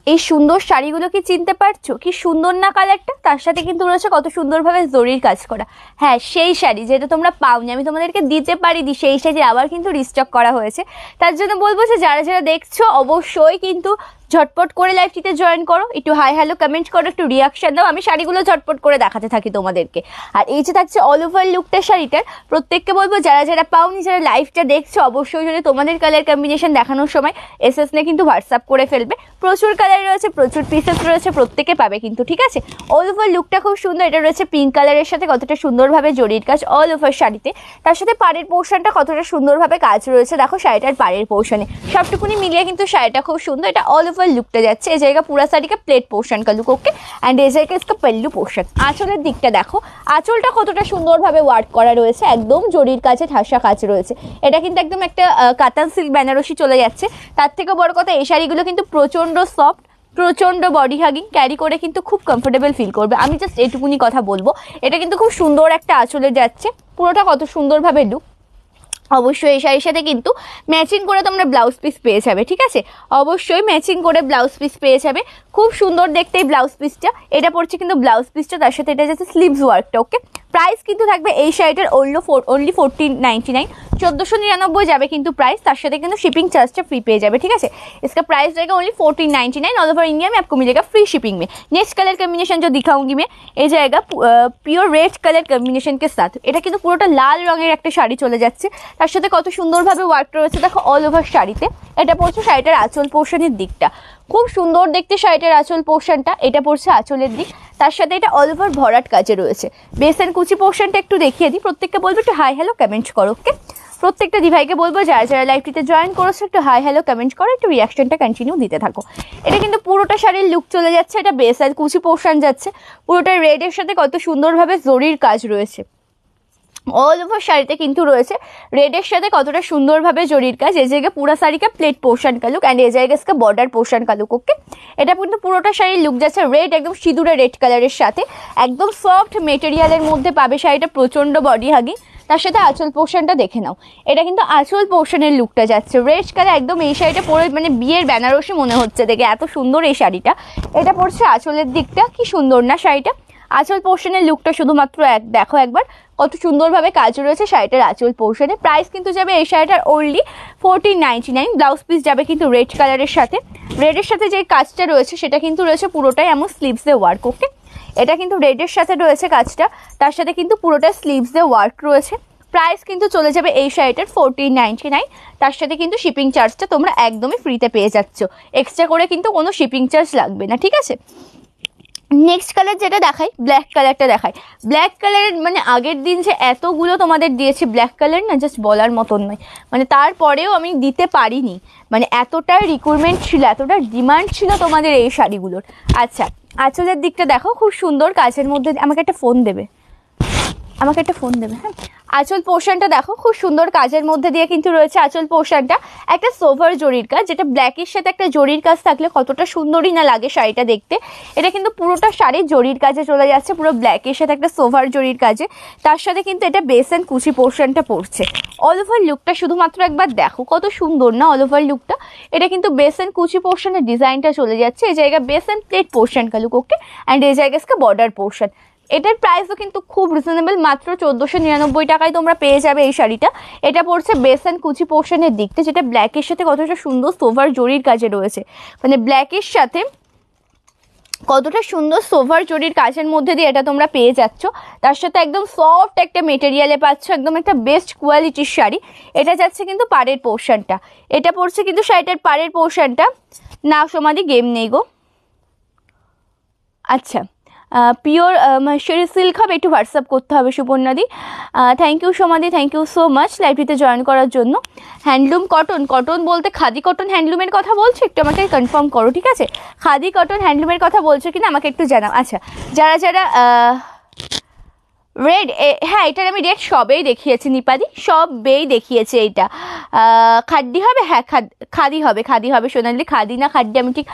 এই সুন্দর শাড়িগুলো কি চিনতে পারছো? কি সুন্দর না কালারটা? তার সাথে কিন্তু রয়েছে কত সুন্দরভাবে জরির কাজ করা। হ্যাঁ, সেই শাড়ি যেটা তোমরা পাওনি, আমি তোমাদেরকে দিতে পারিনি, সেই শাড়ি আবার কিন্তু রিস্টক করা হয়েছে। তার জন্য বলবো যে যারা যারা দেখছো অবশ্যই কিন্তু ঝটপট করে লাইভটিতে জয়েন করো, একটু হাই হ্যালো কমেন্ট করো, একটু রিয়াকশন দাও, আমি শাড়িগুলো ঝটপট করে দেখাতে থাকি তোমাদেরকে। আর এই যে থাকছে অল ওভার লুকটা শাড়িটার, প্রত্যেককে বলবো যারা যারা পাওনি, যারা লাইভটা দেখছো অবশ্যই যদি তোমাদের কালার কম্বিনেশন দেখানোর সময় এসএস নিয়ে কিন্তু হোয়াটসঅ্যাপ করে ফেলবে। প্রচুর কালার রয়েছে, প্রচুর পিসেস রয়েছে, প্রত্যেকে পাবে কিন্তু, ঠিক আছে। অল ওভার লুকটা খুব সুন্দর, এটা রয়েছে পিঙ্ক কালারের সাথে কতটা সুন্দরভাবে জরির কাজ অল ওভার শাড়িতে। তার সাথে পাড়ের পোর্শনটা কতটা সুন্দরভাবে কাজ রয়েছে, দেখো শাড়িটার পাড়ের পোর্শনে সবটুকুনি মিলিয়ে কিন্তু শাড়িটা খুব সুন্দর। এটা অল ওভার লুকটা যাচ্ছে, এই জায়গা পুরা শাড়ি का प्लेट पोर्शन का लुक ओके एंड এই জায়গা इसका पल्लू पोर्शन। আঁচলের দিকটা দেখো, আঁচলটা কতটা সুন্দরভাবে ওয়ার্ক করা রয়েছে, একদম জরির কাছে ঠাসা কাজ রয়েছে। এটা কিন্তু একদম একটা কাতান সিল্ক বেনারসি চলে যাচ্ছে। তার থেকে বড় কথা এই শাড়িগুলো কিন্তু প্রচন্ড সফট, প্রচন্ড বডি হাগিং, ক্যারি করে কিন্তু খুব কমফোর্টেবল ফিল করবে। আমি জাস্ট এইটুকুনি কথা বলবো, এটা কিন্তু খুব সুন্দর একটা আঁচলে যাচ্ছে, পুরোটা কত সুন্দরভাবে লুক। অবশ্যই এই শাড়ির সাথে কিন্তু ম্যাচিং করে তোমরা ব্লাউজ পিস পেয়ে যাবে, ঠিক আছে। অবশ্যই ম্যাচিং করে ব্লাউজ পিস পেয়ে যাবে, খুব সুন্দর দেখতে এই ব্লাউজ পিসটা। এটা পড়ছে কিন্তু ব্লাউজ পিসটা, তার সাথে এটা যাচ্ছে স্লিভস ওয়ার্কটা ওকে। প্রাইস কিন্তু থাকবে এই শাড়িটার অনলি 1499, 1499 যাবে কিন্তু প্রাইস। তার সাথে কিন্তু शिपिंग चार्जটা फ्री পেয়ে যাবে, ঠিক আছে। इसका प्राइस रहेगा ओनली 1499 ऑल ओवर इंडिया में आपको मिलेगा फ्री शिपिंग में। नेक्स्ट कलर कॉम्बिनेशन जो दिखाऊंगी मैं, ये जाएगा পিওর রেড কালার কম্বিনেশন কে সাথ। এটা কিন্তু পুরোটা লাল রঙের একটা শাড়ি চলে যাচ্ছে, তার সাথে কত সুন্দরভাবে ওয়ার্ক রয়েছে দেখো অল ওভার শাড়িতে। এটা পড়ছে শাড়িটার আঁচল পোর্শনের দিকটা, খুব সুন্দর দেখতে শাড়িটার আঁচল পোর্শনটা। এটা পড়ছে আঁচলের দিক, তার সাথে এটা অল ওভার ভরাট কাজে রয়েছে। বেসেন কুচি পোর্শনটা একটু দেখিয়ে দিই, প্রত্যেককে বলবো একটু হাই হ্যালো কমেন্ট করো ওকে। প্রত্যেকটা দিভাইকে বলবো যারা যারা লাইভটিতে জয়েন করেছো একটু হাই হ্যালো কমেন্ট করো, একটু রিয়াকশনটা কন্টিনিউ দিতে থাকো। এটা কিন্তু পুরোটা শাড়ির লুক চলে যাচ্ছে, এটা বেস আর কুচি পোর্শন যাচ্ছে, পুরোটা রেডের সাথে কত সুন্দরভাবে জরির কাজ রয়েছে। অল ওভার শাড়িতে কিন্তু রয়েছে রেডের সাথে কতটা সুন্দরভাবে জরির কাজ। এই জায়গায় পুরা শাড়ি का প্লেট পোর্শন का लुक एंड এই জায়গায় इसका बॉर्डर पोर्शन का लुक ओके। এটা কিন্তু পুরোটা শাড়ির লুক যাচ্ছে রেড, একদম সিঁদুরে রেড কালারের সাথে, একদম সফট মেটেরিয়ালের মধ্যে পাবে শাড়িটা, প্রচন্ড বডি হাগি। তার সাথে আঁচল পোর্শনটা দেখে নাও, এটা কিন্তু আঁচল পোর্শনের লুকটা যাচ্ছে রেড কালার, একদম এই শাড়িটা পরে মানে বিয়ের বেনারসি মনে হচ্ছে দেখে, এত সুন্দর এই শাড়িটা। এটা পড়ছে আঁচলের দিকটা, কি সুন্দর না শাড়িটা। আঁচল পোর্শনের লুকটা শুধুমাত্র দেখো একবার, কত সুন্দরভাবে কাজ রয়েছে শাড়িটার আঁচল পোর্শনে। প্রাইস কিন্তু যাবে এই শাড়িটার অনলি 1499। ব্লাউজ পিস যাবে কিন্তু রেড কালারের সাথে, রেডের সাথে যে কাজটা রয়েছে সেটা কিন্তু রয়েছে পুরোটাই এমন স্লিভসে ওয়ার্ক ওকে। এটা কিন্তু রেডের সাথে রয়েছে কাজটা, তার সাথে কিন্তু পুরোটা স্লিভসে ওয়ার্ক রয়েছে। প্রাইস কিন্তু চলে যাবে এই শাড়িটার 1499, তার সাথে কিন্তু শিপিং চার্জটা তোমরা একদমই ফ্রিতে পেয়ে যাচ্ছ, এক্সট্রা করে কিন্তু কোনো শিপিং চার্জ লাগবে না, ঠিক আছে। নেক্সট কালার যেটা দেখাই, ব্ল্যাক কালারটা দেখাই। ব্ল্যাক কালারের মানে আগের দিন যে এতগুলো তোমাদের দিয়েছি ব্ল্যাক কালার না, জাস্ট বলার মতন নয়, মানে তারপরেও আমি দিতে পারিনি, মানে এতটা রিক্রুটমেন্ট ছিল, এতটা ডিমান্ড ছিল তোমাদের এই শাড়িগুলোর। আচ্ছা, আঁচলের দিকটা দেখো, খুব সুন্দর কাজের মধ্যে। আমাকে একটা ফোন দেবে, আমাকে একটা ফোন দেবে, হ্যাঁ। আঁচল পোর্শনটা দেখো, খুব সুন্দর কাজের মধ্যে দিয়ে কিন্তু রয়েছে আঁচল পোর্শনটা, একটা সোভার জরির কাজ, যেটা ব্ল্যাকের সাথে একটা জরির কাজ থাকলে কতটা সুন্দরই না লাগে শাড়িটা দেখতে। এটা কিন্তু পুরোটা শাড়ির জরির কাজে চলে যাচ্ছে, পুরো ব্ল্যাকের সাথে একটা সোভার জরির কাজে, তার সাথে কিন্তু এটা বেস অ্যান্ড কুচি পোর্শনটা পড়ছে। অল ওভার লুকটা শুধুমাত্র একবার দেখো, কত সুন্দর না অল ওভার লুকটা। এটা কিন্তু বেস অ্যান্ড কুচি পোর্শনের ডিজাইনটা চলে যাচ্ছে, এই জায়গায় বেস অ্যান্ড প্লেট পোর্শন का लुक ओके एंड এই জায়গায় इसका बॉर्डर पोर्शन। এটার প্রাইসও কিন্তু খুব রিজনেবল, মাত্র 1499 টাকায় তোমরা পেয়ে যাবে এই শাড়িটা। এটা পড়ছে বেস অ্যান্ড কুচি পোর্শনের দিকটা, যেটা ব্ল্যাকের সাথে কতটা সুন্দর সোভার জরির কাজে রয়েছে, মানে ব্ল্যাকের সাথে কতটা সুন্দর সোভার জরির কাজের মধ্যে দিয়ে এটা তোমরা পেয়ে যাচ্ছ। তার সাথে একদম সফট একটা মেটেরিয়ালে পাচ্ছ, একদম একটা বেস্ট কোয়ালিটির শাড়ি। এটা যাচ্ছে কিন্তু পাড়ের পোর্শনটা, এটা পড়ছে কিন্তু শাড়িটার পাড়ের পোর্শনটা। না সমাধি গেম নেই গো, আচ্ছা পিওর মার্শারি সিল্ক হবে, একটু হোয়াটসঅ্যাপ করতে হবে সুপর্ণাদি। Thank you Samadhi, thank you so much লাইভটিতে জয়েন করার জন্য। হ্যান্ডলুম কটন, কটন বলতে খাদি কটন হ্যান্ডলুমের কথা বলছো, একটু আমাকে কনফার্ম করো, ঠিক আছে। খাদি কটন হ্যান্ডলুমের কথা বলছো কিনা আমাকে একটু জানাও। আচ্ছা, যারা যারা রেড, হ্যাঁ এটার আমি রেড সবেই দেখিয়েছি নিপাদি, সবেই দেখিয়েছি। এইটা খাড্ডি হবে, হ্যাঁ খাদি হবে, খাদি হবে সোনালি, খাদি না খাড্ডি আমি ঠিক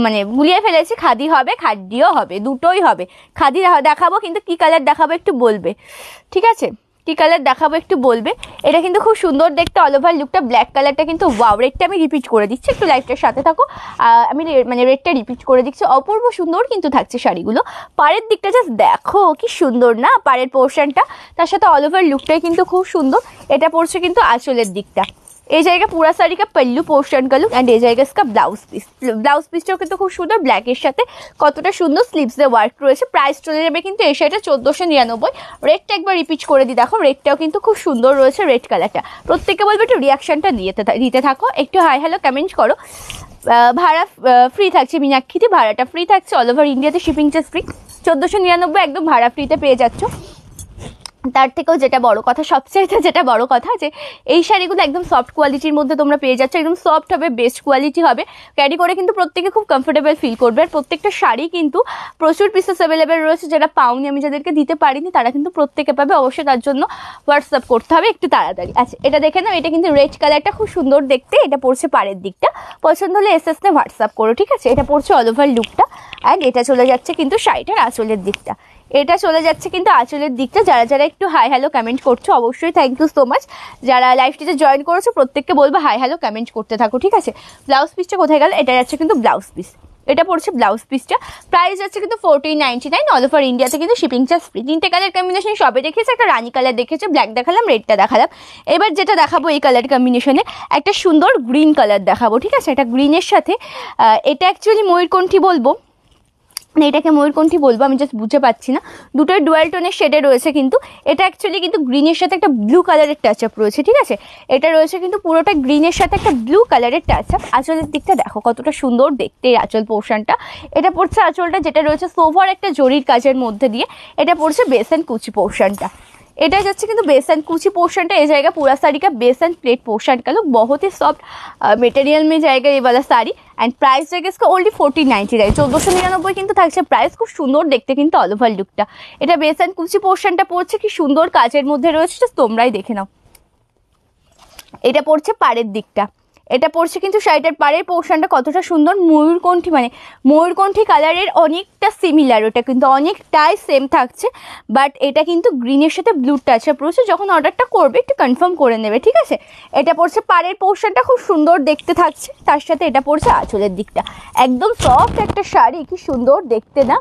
মানে ভুলিয়ে ফেলেছি। খাদি হবে, খাড্ডিও হবে, দুটোই হবে। খাদি দেখাবো, কিন্তু কি কালার দেখাবো একটু বলবে, ঠিক আছে। কি কালার দেখাবো একটু বলবে। এটা কিন্তু খুব সুন্দর দেখতে, অল ওভার লুকটা। ব্ল্যাক কালারটা কিন্তু ওয়াও। রেডটা আমি রিপিট করে দিচ্ছি, একটু লাইভটার সাথে থাকো। আমি মানে রেডটা রিপিট করে দিচ্ছি। অপূর্ব সুন্দর কিন্তু থাকছে শাড়িগুলো। পাড়ের দিকটা জাস্ট দেখো কি সুন্দর না, পাড়ের পোর্শনটা, তার সাথে অল ওভার লুকটাই কিন্তু খুব সুন্দর। এটা পড়ছে কিন্তু আঁচলের দিকটা। এই জায়গা পুরা শাড়ি কা পল্লু পোর্শন का लुक एंड এই জায়গা इसका ব্লাউজ পিসটাও কিন্তু খুব সুন্দর, ব্ল্যাকের সাথে কতটা সুন্দর স্লিভসে ওয়ার্ক রয়েছে। প্রাইস চলে যাবে কিন্তু এই শাড়িটা 1499। রেডটা একবার রিপিট করে দিই, দেখো রেডটাও কিন্তু খুব সুন্দর রয়েছে, রেড কালারটা। প্রত্যেকে বলবে একটু রিয়াকশনটা দিতে থাকো, একটু হাই হ্যালো কমেন্ট করো। ভাড়া ফ্রি থাকছে মীনাক্ষীতে, ভাড়াটা ফ্রি থাকছে, অল ওভার ইন্ডিয়াতে শিপিং চার্জ ফ্রি। 1499 একদম ভাড়া ফ্রিতে পেয়ে যাচ্ছ। তার থেকেও যেটা বড় কথা, সবচেয়ে যেটা বড় কথা, যে এই শাড়িগুলো একদম সফট কোয়ালিটির মধ্যে তোমরা পেয়ে যাচ্ছ। একদম সফট হবে, বেস্ট কোয়ালিটি হবে, ক্যারি করে কিন্তু প্রত্যেকে খুব কমফোর্টেবল ফিল করবে। আর প্রত্যেকটা শাড়ি কিন্তু প্রচুর পিসেস অ্যাভেলেবেল রয়েছে, যেটা পাওনি, আমি যাদেরকে দিতে পারিনি তারা কিন্তু প্রত্যেকে পাবে। অবশ্যই তার জন্য হোয়াটসঅ্যাপ করতে হবে একটু তাড়াতাড়ি। আচ্ছা, এটা দেখে নাও, এটা কিন্তু রেড কালারটা খুব সুন্দর দেখতে। এটা পড়ছে পাড়ের দিকটা, পছন্দ হলে এসএস নে হোয়াটসঅ্যাপ করো, ঠিক আছে। এটা পড়ছে অল ওভার লুকটা। অ্যান্ড এটা চলে যাচ্ছে কিন্তু শাড়িটার আঁচলের দিকটা। এটা চলে যাচ্ছে কিন্তু আঁচলের দিকটা। যারা যারা একটু হাই হ্যালো কমেন্ট করছো অবশ্যই থ্যাংক ইউ সো মাচ। যারা লাইভটিতে জয়েন করেছো প্রত্যেককে বলবো হাই হ্যালো কমেন্ট করতে থাকো, ঠিক আছে। ব্লাউজ পিসটা কোথায় গেল? এটা যাচ্ছে কিন্তু ব্লাউজ পিস। এটা পড়ছে ব্লাউজ পিসটা। প্রাইস যাচ্ছে কিন্তু 1499, অল ওভার ইন্ডিয়াতে কিন্তু শিপিং চার্জ ফ্রি। 3টে কালার কম্বিনেশন সবে দেখেছে, একটা রানী কালার দেখেছে, ব্ল্যাক দেখালাম, রেডটা দেখালাম। এবার যেটা দেখাবো এই কালার কম্বিনেশনে একটা সুন্দর গ্রিন কালার দেখাবো, ঠিক আছে। এটা গ্রিনের সাথে এটা অ্যাকচুয়ালি ময়ূরকণ্ঠী বলবো না, এটাকে ময়ূরকণ্ঠী বলবো, আমি জাস্ট বুঝতে পারছি না। দুটোই ডুয়াল টোনের শেডে রয়েছে কিন্তু। এটা অ্যাকচুয়ালি কিন্তু গ্রিনের সাথে একটা ব্লু কালারের টাচ আপ রয়েছে, ঠিক আছে। এটা রয়েছে কিন্তু পুরোটা গ্রিনের সাথে একটা ব্লু কালারের টাচ আপ। আঁচলের দিকটা দেখো কতটা সুন্দর দেখতে এই আঁচল পোর্শনটা। এটা পড়ছে আঁচলটা, যেটা রয়েছে সোভার একটা জরির কাজের মধ্যে দিয়ে। এটা পড়ছে বেস অ্যান্ড কুচি পোর্শনটা। এটা যাচ্ছে কিন্তু বেস অ্যান্ड कुची पोर्शन है। ये जाएगा पूरा साड़ी का बेस एंड प्लेट पोर्शन का लुक, बहुत ही सॉफ्ट मटेरियल में जाएगा ये वाला साड़ी। एंड प्राइस जाएगा इसका ओनली 1499, 1499 কিন্তু থাকছে প্রাইস। খুব সুন্দর দেখতে কিন্তু অল ওভার লুকটা। এটা বেস এন্ড কুচি পোর্শনটা পড়ছে কি সুন্দর কাজের মধ্যে রয়েছে, তোমরাই দেখে নাও। এটা পড়ছে পাড়ের দিকটা। এটা পড়ছে কিন্তু শাড়িটার পাড়ের পোর্শনটা কতটা সুন্দর, ময়ূরকণ্ঠী মানে ময়ূরকণ্ঠী কালারের অনেকটা সিমিলার, ওটা কিন্তু অনেকটাই সেম থাকছে। বাট এটা কিন্তু গ্রিনের সাথে ব্লু টাচ আপ রয়েছে। যখন অর্ডারটা করবে একটু কনফার্ম করে নেবে, ঠিক আছে। এটা পড়ছে পাড়ের পোর্শনটা, খুব সুন্দর দেখতে থাকছে। তার সাথে এটা পড়ছে আঁচলের দিকটা। একদম সফট একটা শাড়ি, কি সুন্দর দেখতে না,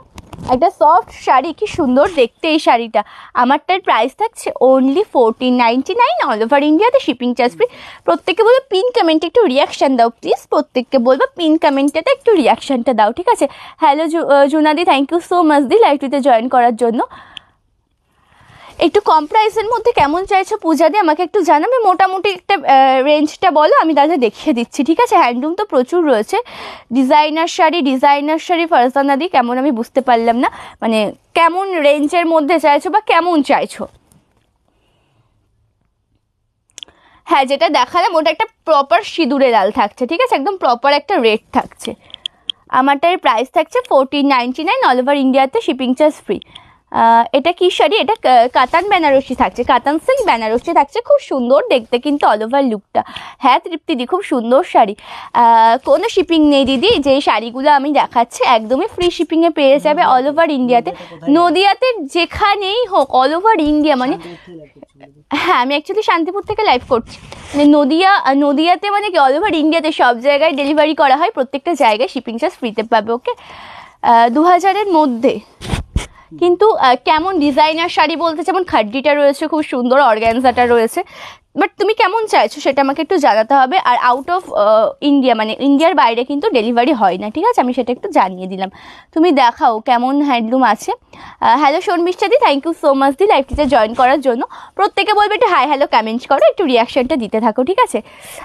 একটা সফট শাড়ি, কি সুন্দর দেখতে এই শাড়িটা। আমারটার প্রাইস থাকছে ওনলি 1499, অল ওভার ইন্ডিয়াতে শিপিং চার্জ ফ্রি। প্রত্যেককে বলবো পিন কমেন্টে একটু রিয়াকশান দাও প্লিজ, প্রত্যেককে বলবো পিন কমেন্টেতে একটু রিয়াকশানটা দাও, ঠিক আছে। হ্যালো জুনাদি, থ্যাংক ইউ সো মাচ দি লাইভটিতে জয়েন করার জন্য। একটু কম প্রাইসের মধ্যে কেমন চাইছো পূজা দিয়ে আমাকে একটু জানাবে। মোটামুটি একটা রেঞ্জটা বলো, আমি তাহলে দেখিয়ে দিচ্ছি, ঠিক আছে। হ্যান্ডলুম তো প্রচুর রয়েছে। ডিজাইনার শাড়ি ফারজানা দি, কেমন আমি বুঝতে পারলাম না, মানে কেমন রেঞ্জের মধ্যে চাইছো বা কেমন চাইছো। হ্যাঁ, যেটা দেখালাম ওটা একটা প্রপার সিঁদুরে লাল থাকছে, ঠিক আছে, একদম প্রপার একটা রেড থাকছে। আমারটার প্রাইস থাকছে 1499, অল ওভার ইন্ডিয়াতে শিপিং চার্জ ফ্রি। এটা কি শাড়ি? এটা কাতান বেনারসি থাকছে, কাতান সিল্ক বেনারসি থাকছে, খুব সুন্দর দেখতে কিন্তু অল ওভার লুকটা। হ্যাঁ তৃপ্তিদি, খুব সুন্দর শাড়ি। কোনো শিপিং নেই দিদি, যে শাড়িগুলো আমি দেখাচ্ছি একদমই ফ্রি শিপিংয়ে পেয়ে যাবে অল ওভার ইন্ডিয়াতে। নদিয়াতে যেখানেই হোক, অল ওভার ইন্ডিয়া মানে, হ্যাঁ আমি অ্যাকচুয়ালি শান্তিপুর থেকে লাইভ করছি। মানে নদিয়াতে মানে কি অল ওভার ইন্ডিয়াতে সব জায়গায় ডেলিভারি করা হয়, প্রত্যেকটা জায়গায় শিপিং চার্জ ফ্রিতে পাবে। ওকে, 2000-এর মধ্যে কিন্তু কেমন ডিজাইনার শাড়ি বলতে, যেমন খাড্ডিটা রয়েছে খুব সুন্দর, অর্গ্যানজাটা রয়েছে, বাট তুমি কেমন চাইছো সেটা আমাকে একটু জানাতে হবে। আর আউট অফ ইন্ডিয়া মানে ইন্ডিয়ার বাইরে কিন্তু ডেলিভারি হয় না, ঠিক আছে, আমি সেটা একটু জানিয়ে দিলাম। তুমি দেখাও কেমন হ্যান্ডলুম আছে। হ্যালো শর্মিষ্ঠাদি, থ্যাংক ইউ সো মাচ দি লাইভটিতে জয়েন করার জন্য। প্রত্যেকে বলবে একটু হাই হ্যালো কমেন্ট করো, একটু রিয়াকশনটা দিতে থাকো, ঠিক আছে।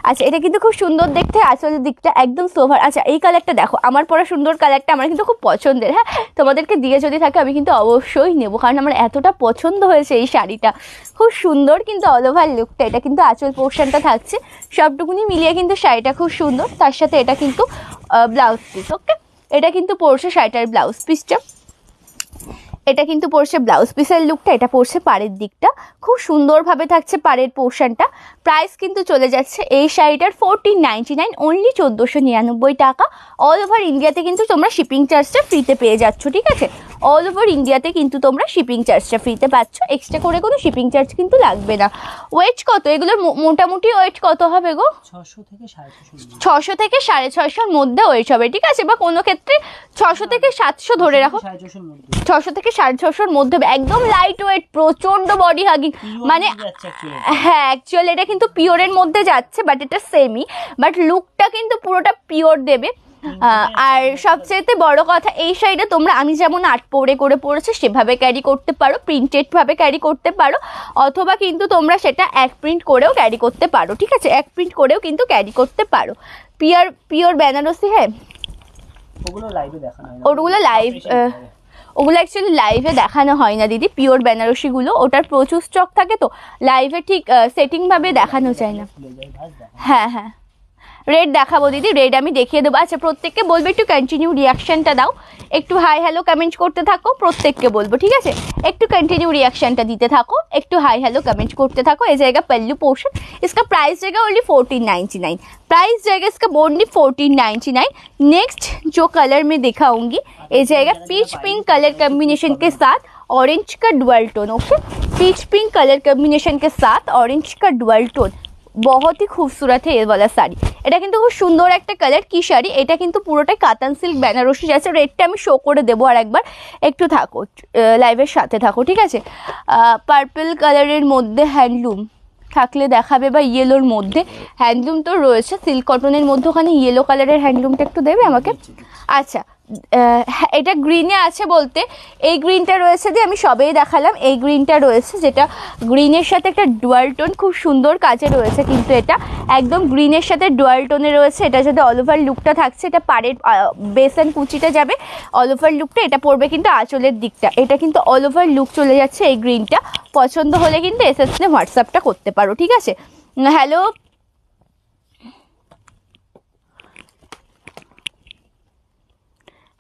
আচ্ছা, এটা কিন্তু খুব সুন্দর দেখতে, আসলের দিকটা একদম সোভার। আচ্ছা, এই কালারটা দেখো, আমার পরা সুন্দর কালারটা আমার কিন্তু খুব পছন্দের। হ্যাঁ, তোমাদেরকে দিয়ে যদি থাকে আমি কিন্তু অবশ্যই নেবো, কারণ আমার এতটা পছন্দ হয়েছে এই শাড়িটা, খুব সুন্দর কিন্তু অল ওভার লুকটা। এটা কিন্তু আঁচল পোর্শনটা থাকছে, সবটুকুনি মিলিয়ে কিন্তু শাড়িটা খুব সুন্দর। তার সাথে এটা কিন্তু ব্লাউজ পিস। ওকে, এটা কিন্তু পড়ছে শাড়িটার ব্লাউজ পিসটা, এটা কিন্তু পড়ছে ব্লাউজ পিসের লুকটা। এটা পড়ছে পাড়ের দিকটা, খুব সুন্দরভাবে থাকছে পাড়ের পোর্শনটা। প্রাইস কিন্তু চলে যাচ্ছে এই শাড়িটার 1499, অনলি 1499 টাকা। অল ওভার ইন্ডিয়াতে কিন্তু তোমরা শিপিং চার্জটা ফ্রিতে পেয়ে যাচ্ছ, ঠিক আছে। অল ওভার ইন্ডিয়াতে কিন্তু তোমরা শিপিং চার্জটা ফ্রিতে পাচ্ছ, এক্সট্রা করে কোনো শিপিং চার্জ কিন্তু লাগবে না। ওয়েট কত এগুলোর? মোটামুটি ওয়েট কত হবে গো? 600 থেকে 650-র মধ্যে ওয়েট হবে, ঠিক আছে, বা কোনো ক্ষেত্রে 600 থেকে 700 ধরে রাখো, 600 থেকে 650-র মধ্যে হবে। একদম লাইট ওয়েট, প্রচন্ড বডি হাগিং, মানে হ্যাঁ অ্যাকচুয়ালি এটা কিন্তু পিওরের মধ্যে যাচ্ছে, বাট এটা সেমি, বাট লুকটা কিন্তু পুরোটা পিওর দেবে। আর সবচেয়ে বড় কথা, এই শাড়িটা তোমরা আমি যেমন 8 পরে করে পরেছো সেভাবে ক্যারি করতে পারো, প্রিন্টেড ভাবে ক্যারি করতে পারো, অথবা কিন্তু তোমরা সেটা এক প্রিন্ট করেও ক্যারি করতে পারো, ঠিক আছে, এক প্রিন্ট করেও কিন্তু ক্যারি করতে পারো। পিওর বেনারসি। হ্যাঁ ওগুলো লাইভ ওগুলো অ্যাকচুয়ালি লাইভে দেখানো হয় না দিদি, পিওর বেনারসিগুলো, ওটার প্রচুর স্টক থাকে তো লাইভে ঠিক সেটিংভাবে দেখানো যায় না। হ্যাঁ হ্যাঁ রেড দেখাবো দিদি, রেড আমি দেখিয়ে দেবো। আচ্ছা প্রত্যেককে বলবো একটু কন্টিনিউ রিয়াকশনটা দাও, একটু হাই হ্যালো কমেন্ট করতে থাকো, প্রত্যেককে বলবো, ঠিক আছে, একটু কন্টিনিউ रिएक्शनটা দিতে থাকো, একটু हाई हेलो कमेंट करते থাকো। ये जाएगा पल्लू पोर्शन, इसका प्राइस जाएगा ओनली 1499, प्राइस जाएगा इसका ओनली 1499। नेक्स्ट जो कलर मैं दिखाऊंगी ये जाएगा पीच पिंक कलर कॉम्बिनेशन के साथ ऑरेंज का dual tone. Okay peach pink colour combination के साथ ऑरेंज का डुअल टोन, बहुत ही खूबसूरत है ये वाला শাড়ি। এটা কিন্তু খুব সুন্দর একটা কালার। কি শাড়ি এটা? কিন্তু পুরোটাই কাতান সিল্ক বেনারসি যাচ্ছে। রেটটা আমি শো করে দেবো আর একবার, একটু থাকো লাইভের সাথে থাকো, ঠিক আছে। পার্পল কালারের মধ্যে হ্যান্ডলুম থাকলে দেখাবে, বা ইয়েলোর মধ্যে হ্যান্ডলুম তো রয়েছে, সিল্ক কটনের মধ্যে ওখানে ইয়েলো কালারের হ্যান্ডলুমটা একটু দেবে আমাকে। আচ্ছা এটা গ্রিনে আছে বলতে এই গ্রিনটা রয়েছে যে আমি সবেই দেখালাম, এই গ্রিনটা রয়েছে যেটা গ্রিনের সাথে একটা ডুয়াল টোন, খুব সুন্দর কাজে রয়েছে, কিন্তু এটা একদম গ্রিনের সাথে ডুয়াল টোনে রয়েছে। এটা যদি অল ওভার লুকটা থাকছে, এটা পাড়ের বেস অ্যান্ড কুচিটা যাবে অল ওভার লুকটা, এটা পড়বে কিন্তু আঁচলের দিকটা, এটা কিন্তু অল ওভার লুক চলে যাচ্ছে এই গ্রিনটা। পছন্দ হলে কিন্তু এসএসএ হোয়াটসঅ্যাপটা করতে পারো, ঠিক আছে। হ্যালো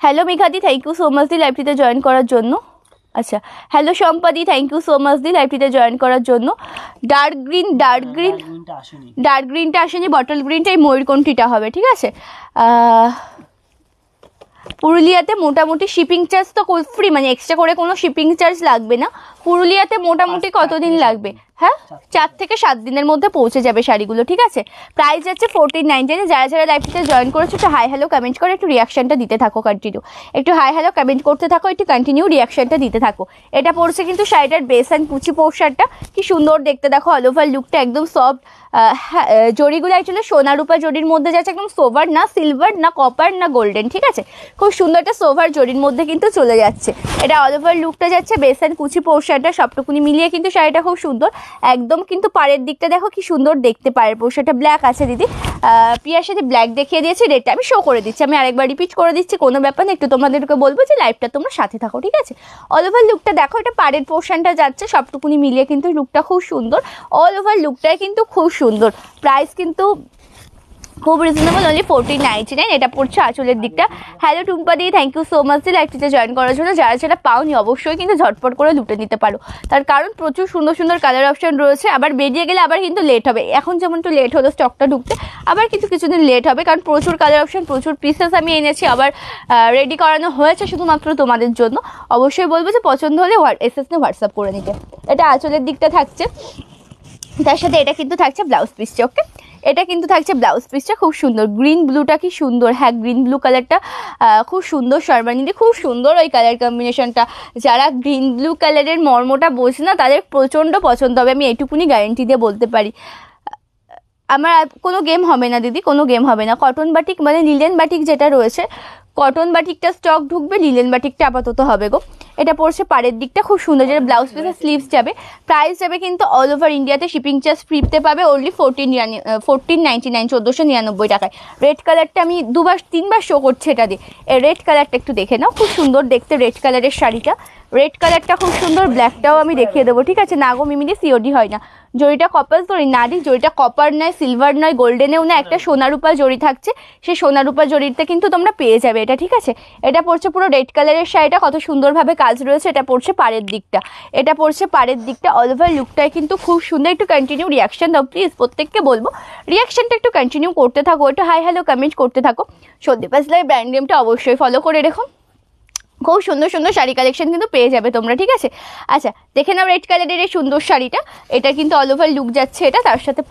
হ্যালো মেঘাদি, থ্যাংক ইউ সো মাচ দি লাইভটিতে জয়েন করার জন্য। আচ্ছা হ্যালো সম্পাদি, থ্যাংক ইউ সো মাচ দি লাইভটিতে জয়েন করার জন্য। ডার্ক গ্রিনটা আসেনি, বটল গ্রিনটা এই ময়ূরকণ্ঠীটা হবে, ঠিক আছে। পুরুলিয়াতে মোটামুটি শিপিং চার্জ তো ফ্রি, মানে এক্সট্রা করে কোনো শিপিং চার্জ লাগবে না। পুরুলিয়াতে মোটামুটি কতদিন লাগবে? হ্যাঁ 4 থেকে 7 দিনের মধ্যে পৌঁছে যাবে শাড়িগুলো, ঠিক আছে। প্রাইস যাচ্ছে 1499। যারা যারা লাইভটিতে জয়েন করেছো একটু হাই হ্যালো কমেন্ট করে একটু রিয়াকশনটা দিতে থাকো কন্টিনিউ, একটু হাই হ্যালো কমেন্ট করতে থাকো, একটু কন্টিনিউ রিয়াকশনটা দিতে থাকো। এটা পড়ছে কিন্তু শাড়িটার বেস অ্যান্ড কুচি পোর্শনটা কি সুন্দর দেখতে, দেখো অল ওভার লুকটা একদম সফট। জরিগুলো অ্যাকচুয়ালি সোনা রূপা জরির মধ্যে যাচ্ছে, একদম সোভার না সিলভার না কপার না গোল্ডেন, ঠিক আছে, খুব সুন্দর একটা সোভার জরির মধ্যে কিন্তু চলে যাচ্ছে। এটা অল ওভার লুকটা যাচ্ছে, বেস অ্যান্ড কুচি পোর্শনটা সবটুকুনি মিলিয়ে কিন্তু শাড়িটা খুব সুন্দর একদম। কিন্তু পাড়ের দিকটা দেখো কি সুন্দর দেখতে, পাড়ের পোর্শনটা ব্ল্যাক আছে দিদি, প্রিয়ার সাথে ব্ল্যাক দেখিয়ে দিয়েছি, রেটটা আমি শো করে দিচ্ছি, আমি আরেকবার রিপিট করে দিচ্ছি, কোনো ব্যাপার না, একটু তোমাদেরকে বলবো যে লাইভটা তোমরা সাথে থাকো, ঠিক আছে। অল ওভার লুকটা দেখো, এটা পাড়ের পোর্শনটা যাচ্ছে, সবটুকুনি মিলিয়ে কিন্তু লুকটা খুব সুন্দর, অল ওভার লুকটাই কিন্তু খুব সুন্দর। প্রাইস কিন্তু খুব রিজনেবল, অনলি 1499। এটা পড়ছে আঁচলের দিকটা। Hello Tumpa di, thank you so much দি লাইভটিতে জয়েন করার জন্য। যারা যারা পাওনি অবশ্যই কিন্তু ঝটপট করে লুটে নিতে পারো, তার কারণ প্রচুর সুন্দর সুন্দর কালার অপশন রয়েছে। আবার বেরিয়ে গেলে আবার কিন্তু লেট হবে, এখন যেমন একটু লেট হলো স্টকটা ঢুকতে, আবার কিন্তু কিছুদিন লেট হবে, কারণ প্রচুর কালার অপশন, প্রচুর পিসেস আমি এনেছি, আবার রেডি করানো হয়েছে শুধুমাত্র তোমাদের জন্য। অবশ্যই বলবো যে পছন্দ হলে এসএসএ হোয়াটসঅ্যাপ করে নিতে। এটা আঁচলের দিকটা থাকছে, তার সাথে এটা কিন্তু থাকছে ব্লাউজ পিসটা। ওকে এটা কিন্তু থাকছে ব্লাউজ পিসটা, খুব সুন্দর গ্রিন ব্লুটা কি সুন্দর, হ্যাঁ গ্রিন ব্লু কালারটা খুব সুন্দর, শর্বানিদি খুব সুন্দর ওই কালার কম্বিনেশনটা। যারা গ্রিন ব্লু কালারের মর্মটা বোঝে না তাদের প্রচণ্ড পছন্দ হবে, আমি এটুকুনি গ্যারেন্টি দিয়ে বলতে পারি। আমার কোনো গেম হবে না দিদি, কোনো গেম হবে না। কটন বাটিক মানে লিলেন বাটিক যেটা রয়েছে, কটন বাটিকটা স্টক ঢুকবে, লিলেন বাটিকটা আপাতত হবে গো। এটা পড়ছে পাড়ের দিকটা খুব সুন্দর, যেটা ব্লাউজ পিসের স্লিভস যাবে। প্রাইস যাবে কিন্তু অল ওভার ইন্ডিয়াতে শিপিং চার্জ ফ্রিতে পাবে ওনলি 1499, 1499 টাকায়। রেড কালারটা আমি 2-3বার শো করছি এটা দিয়ে, রেড কালারটা একটু দেখে নাও, খুব সুন্দর দেখতে রেড কালারের শাড়িটা, রেড কালারটা খুব সুন্দর। ব্ল্যাকটাও আমি দেখিয়ে দেবো, ঠিক আছে। না গো মিমিদি সিওডি হয় না, জরিটা কপার জরি না দি, জরিটা কপার নয়, সিলভার নয়, গোল্ডেনেও না, একটা সোনারূপা জরি থাকছে, সেই সোনারূপা জরিতে কিন্তু তোমরা পেয়ে যাবে এটা, ঠিক আছে। এটা পড়ছে পুরো রেড কালারের শাড়িটা, কত সুন্দরভাবে কাজ রয়েছে। এটা পড়ছে পাড়ের দিকটা, এটা পড়ছে পাড়ের দিকটা, অল ওভার লুকটাই কিন্তু খুব সুন্দর। একটু কন্টিনিউ রিয়াকশন দাও প্লিজ, প্রত্যেককে বলবো রিয়াকশনটা একটু কন্টিনিউ করতে থাকো, একটু হাই হ্যালো কমেন্ট করতে থাকো। সন্দীপ আসলে ব্র্যান্ড নেমটা অবশ্যই ফলো করে রেখো, খুব সুন্দর সুন্দর শাড়ি কালেকশন কিন্তু পেয়ে যাবে তোমরা, ঠিক আছে। আচ্ছা দেখে নাও রেড কালারের এই সুন্দর শাড়িটা, এটা কিন্তু অল ওভার লুক যাচ্ছে এটা, তার সাথে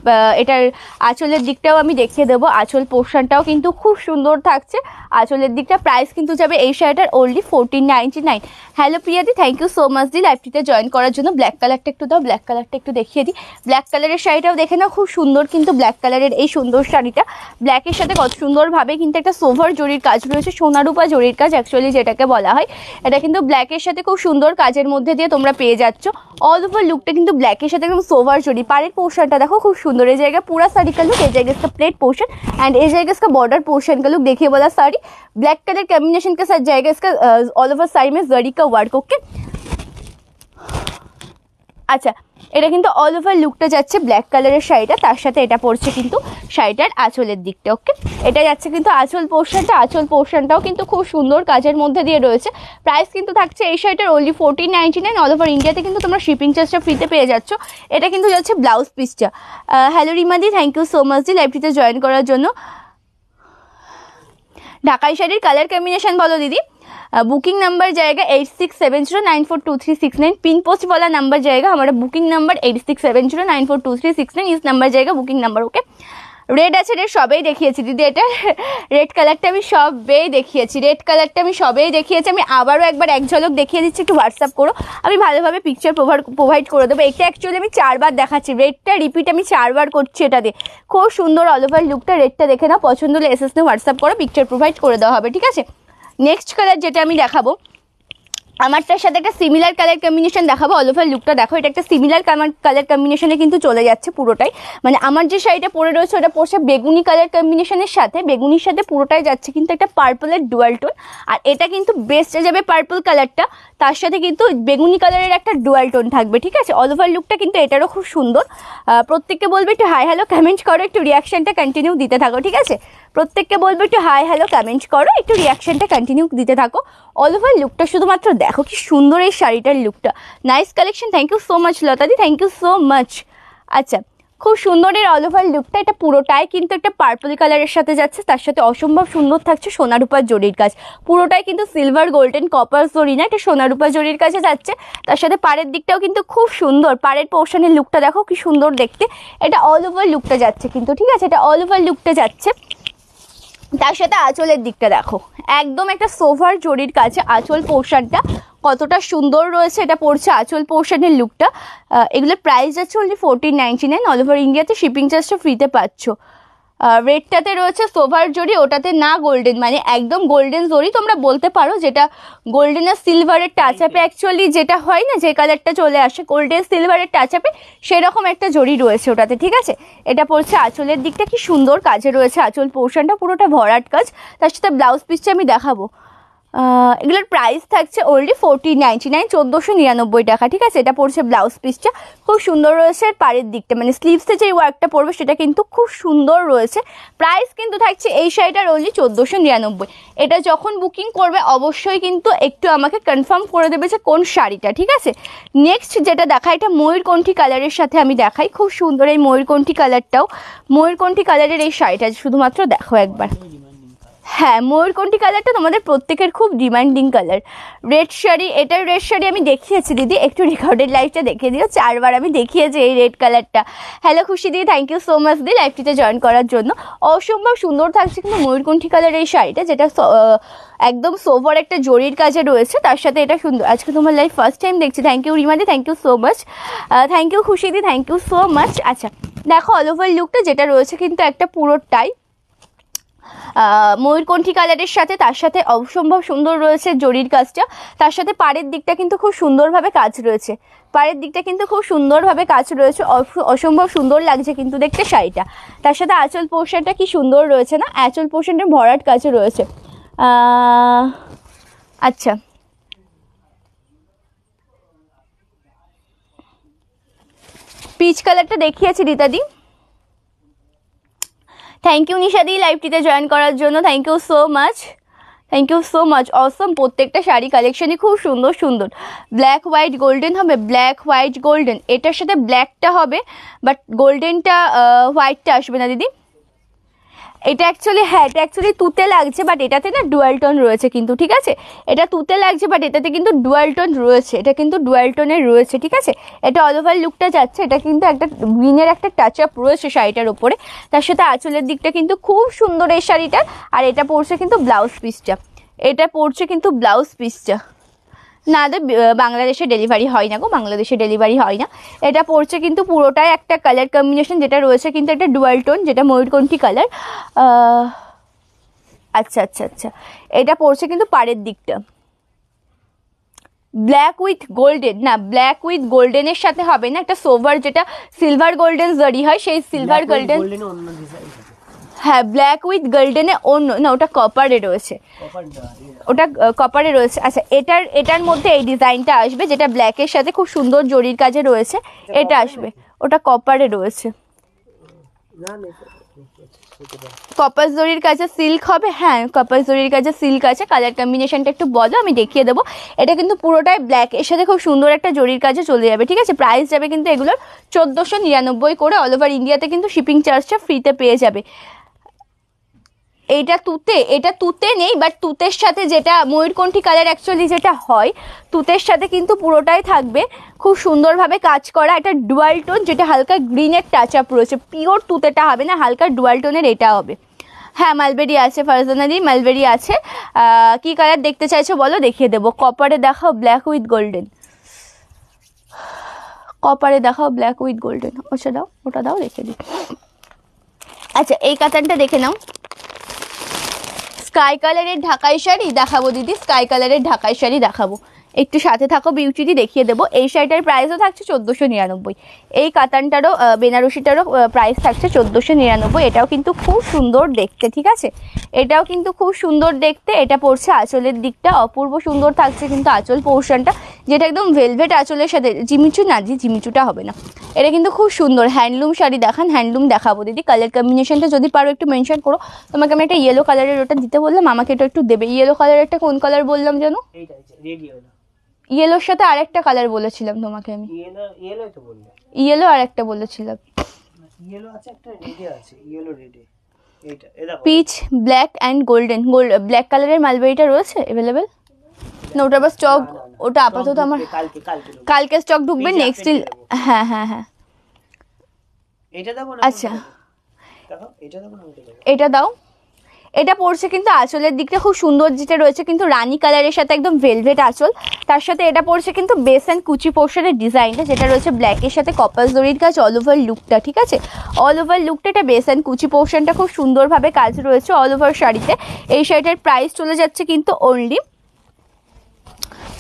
এটার আঁচলের দিকটাও আমি দেখিয়ে দেবো। আঁচল পোর্শনটাও কিন্তু খুব সুন্দর থাকছে, আঁচলের দিকটা। প্রাইস কিন্তু যাবে এই শাড়িটার অনলি 1499। হ্যালো প্রিয়াদি, থ্যাংক ইউ সো মাচ দি লাইভটিতে জয়েন করার জন্য। ব্ল্যাক কালারটা একটু দাও, ব্ল্যাক কালারটা একটু দেখিয়ে দিই। ব্ল্যাক কালারের শাড়িটাও দেখে নাও, খুব সুন্দর কিন্তু ব্ল্যাক কালারের এই সুন্দর শাড়িটা। ব্ল্যাকের সাথে কত সুন্দরভাবে কিন্তু একটা সোভার জরির কাজ রয়েছে, সোনারূপা জরির কাজ অ্যাকচুয়ালি যেটাকে বলা হয়। এটা কিন্তু ব্ল্যাকের সাথে খুব সুন্দর কাজের মধ্যে দিয়ে তোমরা পেয়ে যাচ্ছ। অল ওভার লুকটা কিন্তু ব্ল্যাকের সাথে একদম সোভার জরি। পাড়ের পোর্শনটা দেখো খুব সুন্দর, এই জায়গায় पूरा साड़ी का लुक, ये जाएगा इसका प्लेट पोर्शन एंड ये जाएगा इसका बॉर्डर पोर्शन का लुक। देखिए वाला साड़ी ब्लैक कलर कॉम्बिनेशन के साथ जाएगा इसका ऑल ओवर साड़ी में जरी का वर्क। ओके আচ্ছা এটা কিন্তু অল ওভার লুকটা যাচ্ছে ব্ল্যাক কালারের শাড়িটা, তার সাথে এটা পড়ছে কিন্তু শাড়িটার আঁচলের দিকটা। ওকে এটা যাচ্ছে কিন্তু আঁচল পোর্শনটা, আঁচল পোর্শনটাও কিন্তু খুব সুন্দর কাজের মধ্যে দিয়ে রয়েছে। প্রাইস কিন্তু থাকছে এই শাড়িটার অনলি 1499। অল ওভার ইন্ডিয়াতে কিন্তু তোমরা শিপিং চার্জটা ফ্রিতে পেয়ে যাচ্ছ। এটা কিন্তু যাচ্ছে ব্লাউজ পিসটা। হ্যালো রিমাদি, থ্যাংক ইউ সো মাচ দি লাইভটিতে জয়েন করার জন্য। ঢাকাই শাড়ির কালার কম্বিনেশন বলো দিদি। बुकिंग नंबर जाएगा 8670942369। पिन पोस्ट वाला नंबर जाएगा हमारा बुकिंग नंबर 8670942369, इस नंबर जाएगा बुकिंग नंबर। ओके রেড আছে, রেড সবেই দেখিয়েছি দিদি, এটা রেড কালারটা আমি সবেই দেখিয়েছি, রেড কালারটা আমি সবেই দেখিয়েছি। আমি আবারও একবার এক ঝলক দেখিয়ে দিচ্ছি, একটু হোয়াটসঅ্যাপ করো, আমি ভালোভাবে পিকচার প্রোভাইড করে দেবো। এটা অ্যাকচুয়ালি আমি 4 বার দেখাচ্ছি, রেডটা রিপিট আমি 4 বার করছি এটা দিয়ে। খুব সুন্দর অল ওভার লুকটা, রেডটা দেখে নাও, পছন্দ হলে এসএস নিয়ে হোয়াটসঅ্যাপ করো, পিকচার প্রোভাইড করে দেওয়া হবে, ঠিক আছে। নেক্সট কালার যেটা আমি দেখাবো, আমারটার সাথে একটা সিমিলার কালার কম্বিনেশন দেখাবো। অল ওভার লুকটা দেখো, এটা একটা সিমিলার কালার কম্বিনেশনে কিন্তু চলে যাচ্ছে পুরোটাই। মানে আমার যে শাড়িটা পরে রয়েছে ওটা পড়ছে বেগুনি কালার কম্বিনেশনের সাথে, বেগুনির সাথে পুরোটাই যাচ্ছে কিন্তু একটা পার্পলের ডুয়াল টোন। আর এটা কিন্তু বেস্টে যাবে পার্পল কালারটা, তার সাথে কিন্তু বেগুনি কালারের একটা ডুয়াল টোন থাকবে, ঠিক আছে। অল ওভার লুকটা কিন্তু এটারও খুব সুন্দর। প্রত্যেককে বলবে একটু হাই হ্যালো কমেন্ট করো, একটু রিয়াকশনটা কন্টিনিউ দিতে থাকো, ঠিক আছে। প্রত্যেককে বলবো একটু হাই হ্যালো কমেন্ট করো, একটু রিয়াকশনটা কন্টিনিউ দিতে থাকো। অল ওভার লুকটা শুধুমাত্র দেখো কি সুন্দর এই শাড়িটার লুকটা। Nice collection, thank you so much লতাদি, থ্যাংক ইউ সো মাচ। আচ্ছা খুব সুন্দর এর অল ওভার লুকটা, এটা পুরোটাই কিন্তু একটা পার্পল কালারের সাথে যাচ্ছে, তার সাথে অসম্ভব সুন্দর থাকছে সোনারূপার জরির কাজ। পুরোটাই কিন্তু সিলভার গোল্ডেন কপার জরি না, এটা সোনারূপার জরির কাছে যাচ্ছে। তার সাথে পাড়ের দিকটাও কিন্তু খুব সুন্দর, পাড়ের পোর্শনের লুকটা দেখো কি সুন্দর দেখতে। এটা অল ওভার লুকটা যাচ্ছে কিন্তু, ঠিক আছে, এটা অল ওভার লুকটা যাচ্ছে। তার সাথে আঁচলের দিকটা দেখো, একদম একটা সোভার জরির কাছে আঁচল পোর্শনটা কতটা সুন্দর রয়েছে, এটা পড়ছে আঁচল পোর্শনের লুকটা। এগুলোর প্রাইস যাচ্ছে অনলি 1499। অল ওভার ইন্ডিয়াতে শিপিং চার্জটা ফ্রিতে পাচ্ছ। রেডটাতে রয়েছে সোভার জরি, ওটাতে না গোল্ডেন, মানে একদম গোল্ডেন জরি তোমরা বলতে পারো, যেটা গোল্ডেন আর সিলভারের টাচ আপে অ্যাকচুয়ালি যেটা হয় না, যে কালারটা চলে আসে গোল্ডেন সিলভারের টাচ আপে, সেরকম একটা জরি রয়েছে ওটাতে, ঠিক আছে। এটা পড়ছে আঁচলের দিকটা কি সুন্দর কাজে রয়েছে, আঁচল পোর্শনটা পুরোটা ভরাট কাজ। তার সাথে ব্লাউজ পিসটা আমি দেখাবো। এগুলোর প্রাইস থাকছে অনলি 1499, 1499 টাকা, ঠিক আছে। এটা পড়ছে ব্লাউজ পিসটা, খুব সুন্দর রয়েছে। পাড়ের দিকটা মানে স্লিভসে যে ওয়ার্কটা পড়বে সেটা কিন্তু খুব সুন্দর রয়েছে। প্রাইস কিন্তু থাকছে এই শাড়িটার অনলি 1499। এটা যখন বুকিং করবে অবশ্যই কিন্তু একটু আমাকে কনফার্ম করে দেবে যে কোন শাড়িটা, ঠিক আছে। নেক্সট যেটা দেখা, এটা ময়ূরকণ্ঠী কালারের সাথে আমি দেখাই, খুব সুন্দর এই ময়ূরকণ্ঠী কালারটাও। ময়ূরকণ্ঠী কালারের এই শাড়িটা শুধুমাত্র দেখো একবার। হ্যাঁ ময়ূরকণ্ঠী কালারটা তোমাদের প্রত্যেকের খুব ডিমান্ডিং কালার। রেড শাড়ি, এটার রেড শাড়ি আমি দেখিয়েছি দিদি, একটু রেকর্ডেড লাইভটা দেখিয়ে দিও, 4 বার আমি দেখিয়েছি এই রেড কালারটা। হ্যালো খুশি দিদি, থ্যাংক ইউ সো মাচ দি লাইভটিতে জয়েন করার জন্য। অসম্ভব সুন্দর থাকছে কিন্তু ময়ূরকণ্ঠী কালার এই শাড়িটা, যেটা একদম সোভার একটা জরির কাজে রয়েছে, তার সাথে এটা সুন্দর। আজকে তোমার লাইভ ফার্স্ট টাইম দেখছি, থ্যাংক ইউ রিমাদি, thank you so much. Thank you Khushi di, thank you so much. আচ্ছা দেখো অল ওভার লুকটা যেটা রয়েছে কিন্তু একটা পুরোটাই ময়ূরকণ্ঠী কালারের সাথে, তার সাথে অসম্ভব সুন্দর রয়েছে জরির কাজটা। তার সাথে পাড়ের দিকটা কিন্তু খুব সুন্দরভাবে কাজ রয়েছে, পাড়ের দিকটা কিন্তু খুব সুন্দরভাবে কাজ রয়েছে, অসম্ভব সুন্দর লাগছে কিন্তু দেখতে শাড়িটা। তার সাথে আঁচল পোর্শনটা কি সুন্দর রয়েছে না, আঁচল পোর্শনটা ভরাট কাজে রয়েছে। আচ্ছা পিচ কালারটা দেখিয়েছি রীতাদি, থ্যাংক ইউ নিশাদি লাইভটিতে জয়েন করার জন্য, thank you so much, thank you so much. অসম, প্রত্যেকটা শাড়ি কালেকশনই খুব সুন্দর সুন্দর। ব্ল্যাক হোয়াইট গোল্ডেন হবে, ব্ল্যাক হোয়াইট গোল্ডেন, এটার সাথে ব্ল্যাকটা হবে বাট গোল্ডেনটা হোয়াইটটা আসবে না দিদি। এটা অ্যাকচুয়ালি, হ্যাঁ এটা অ্যাকচুয়ালি তুতে লাগছে, বাট এটাতে না ডুয়াল টোন রয়েছে কিন্তু, ঠিক আছে। এটা তুতে লাগছে বাট এটাতে কিন্তু ডুয়াল টোন রয়েছে, এটা কিন্তু ডুয়াল টোনের রয়েছে, ঠিক আছে। এটা অল ওভার লুকটা যাচ্ছে, এটা কিন্তু একটা গ্রিনের একটা টাচ আপ রয়েছে শাড়িটার উপরে। তার সাথে আঁচলের দিকটা কিন্তু খুব সুন্দর এই শাড়িটার। আর এটা পড়ছে কিন্তু ব্লাউজ পিসটা, এটা পড়ছে কিন্তু ব্লাউজ পিসটা। না বাংলাদেশে ডেলিভারি হয় না গো, বাংলাদেশে ডেলিভারি হয় না। এটা পড়ছে কিন্তু পুরোটাই একটা কালার কম্বিনেশন যেটা রয়েছে কিন্তু একটা ডুয়াল টোন, যেটা ময়ূরকণ্ঠী কালার। আচ্ছা আচ্ছা আচ্ছা, এটা পড়ছে কিন্তু পাড়ের দিকটা ব্ল্যাক উইথ গোল্ডেন, না ব্ল্যাক উইথ গোল্ডেনের সাথে হবে না, একটা সোভার যেটা সিলভার গোল্ডেন জরি হয় সেই সিলভার গোল্ডেন। হ্যাঁ ব্ল্যাক উইথ গোল্ডেনে অন্য, না ওটা কপারে রয়েছে, ওটা কপারে রয়েছে। আচ্ছা এটার মধ্যে এই ডিজাইনটা আসবে যেটা ব্ল্যাকের সাথে খুব সুন্দর জরির কাজে রয়েছে, এটা আসবে। ওটা কপারে রয়েছে, কপার জরির কাছে সিল্ক হবে। হ্যাঁ কপার জরির কাছে সিল্ক আছে। কালার কম্বিনেশনটা একটু বলো, আমি দেখিয়ে দেবো। এটা কিন্তু পুরোটাই ব্ল্যাক এর সাথে খুব সুন্দর একটা জরির কাছে চলে যাবে, ঠিক আছে। প্রাইস যাবে কিন্তু এগুলোর 1499 করে। অল ওভার ইন্ডিয়াতে কিন্তু শিপিং চার্জটা ফ্রিতে পেয়ে যাবে। এটা তুতে নেই, বাট তুতের সাথে যেটা ময়ূরকণ্ঠী কালার অ্যাকচুয়ালি যেটা হয়, তুতের সাথে কিন্তু পুরোটাই থাকবে খুব সুন্দরভাবে কাজ করা। এটা ডুয়াল টোন যেটা হালকা গ্রিনের টাচ আপ রয়েছে, পিওর তুতেটা হবে না, হালকা ডুয়াল টোনের এটা হবে। হ্যাঁ মালবেরি আছে, ফারজানাদি মালবেরি আছে। কি কালার দেখতে চাইছো বলো, দেখিয়ে দেবো। কপারে দেখাও ব্ল্যাক উইথ গোল্ডেন, কপারে দেখাও ব্ল্যাক উইথ গোল্ডেন। ওটা দাও, ওটা দাও, রেখে দিই। আচ্ছা এই কাতানটা দেখে নাও, স্কাই কালারের ঢাকাই শাড়ি দেখাবো দিদি, স্কাই কালারের ঢাকাই শাড়ি দেখাবো, একটু সাথে থাকো, বিউটিটি দেখিয়ে দেবো। এই শাড়িটার প্রাইসও থাকছে 1499। এই কাতানটারও বেনারসিটারও প্রাইস থাকছে 1499। এটাও কিন্তু খুব সুন্দর দেখতে, ঠিক আছে, এটাও কিন্তু খুব সুন্দর দেখতে। এটা পড়ছে আঁচলের দিকটা অপূর্ব সুন্দর থাকছে কিন্তু আঁচল পোর্শনটা, যেটা একদম ভেলভেট আঁচলের সাথে, জিমিচু না জিমিচুটা হবে না। এটা কিন্তু খুব সুন্দর হ্যান্ডলুম শাড়ি দেখান, হ্যান্ডলুম দেখাবো দিদি। কালার কম্বিনেশনটা যদি পারো একটু মেনশন করো। তোমাকে আমি একটা ইয়েলো কালারের ওটা দিতে বললাম, আমাকে এটা একটু দেবে। ইয়েলো কালারেরটা কোন কালার বললাম যেন, ইয়েলোর সাথে আরেকটা কালার বলেছিলাম তোমাকে আমি, ইয়েলো আর একটা বলেছিলাম, ইয়েলো আছে একটা, রেডে আছে, ইয়েলো রেডে, এইটা এটা peach black and golden. Black কালারের মালবেরিটা রয়েছে अवेलेबल না? ওটা বাস স্টক, ওটা আপাতত আমার কালকে স্টক ঢুকবে নেক্সট। হ্যাঁ হ্যাঁ হ্যাঁ এটা দাও না। আচ্ছা দেখো এটা দাও না, এটা দাও। এটা পড়ছে কিন্তু আঁচলের দিকটা খুব সুন্দর যেটা রয়েছে কিন্তু রানী কালারের সাথে একদম ভেলভেট আঁচল। তার সাথে এটা পড়ছে কিন্তু বেস অ্যান্ড কুচি পোর্শনের ডিজাইনটা যেটা রয়েছে ব্ল্যাকের সাথে কপাস জরির কাজ, অল ওভার লুকটা, ঠিক আছে। অল ওভার লুকটা এটা বেস অ্যান্ড কুচি পোর্শনটা খুব সুন্দরভাবে কাজ রয়েছে অল ওভার শাড়িতে। এই শাড়িটার প্রাইস চলে যাচ্ছে কিন্তু অনলি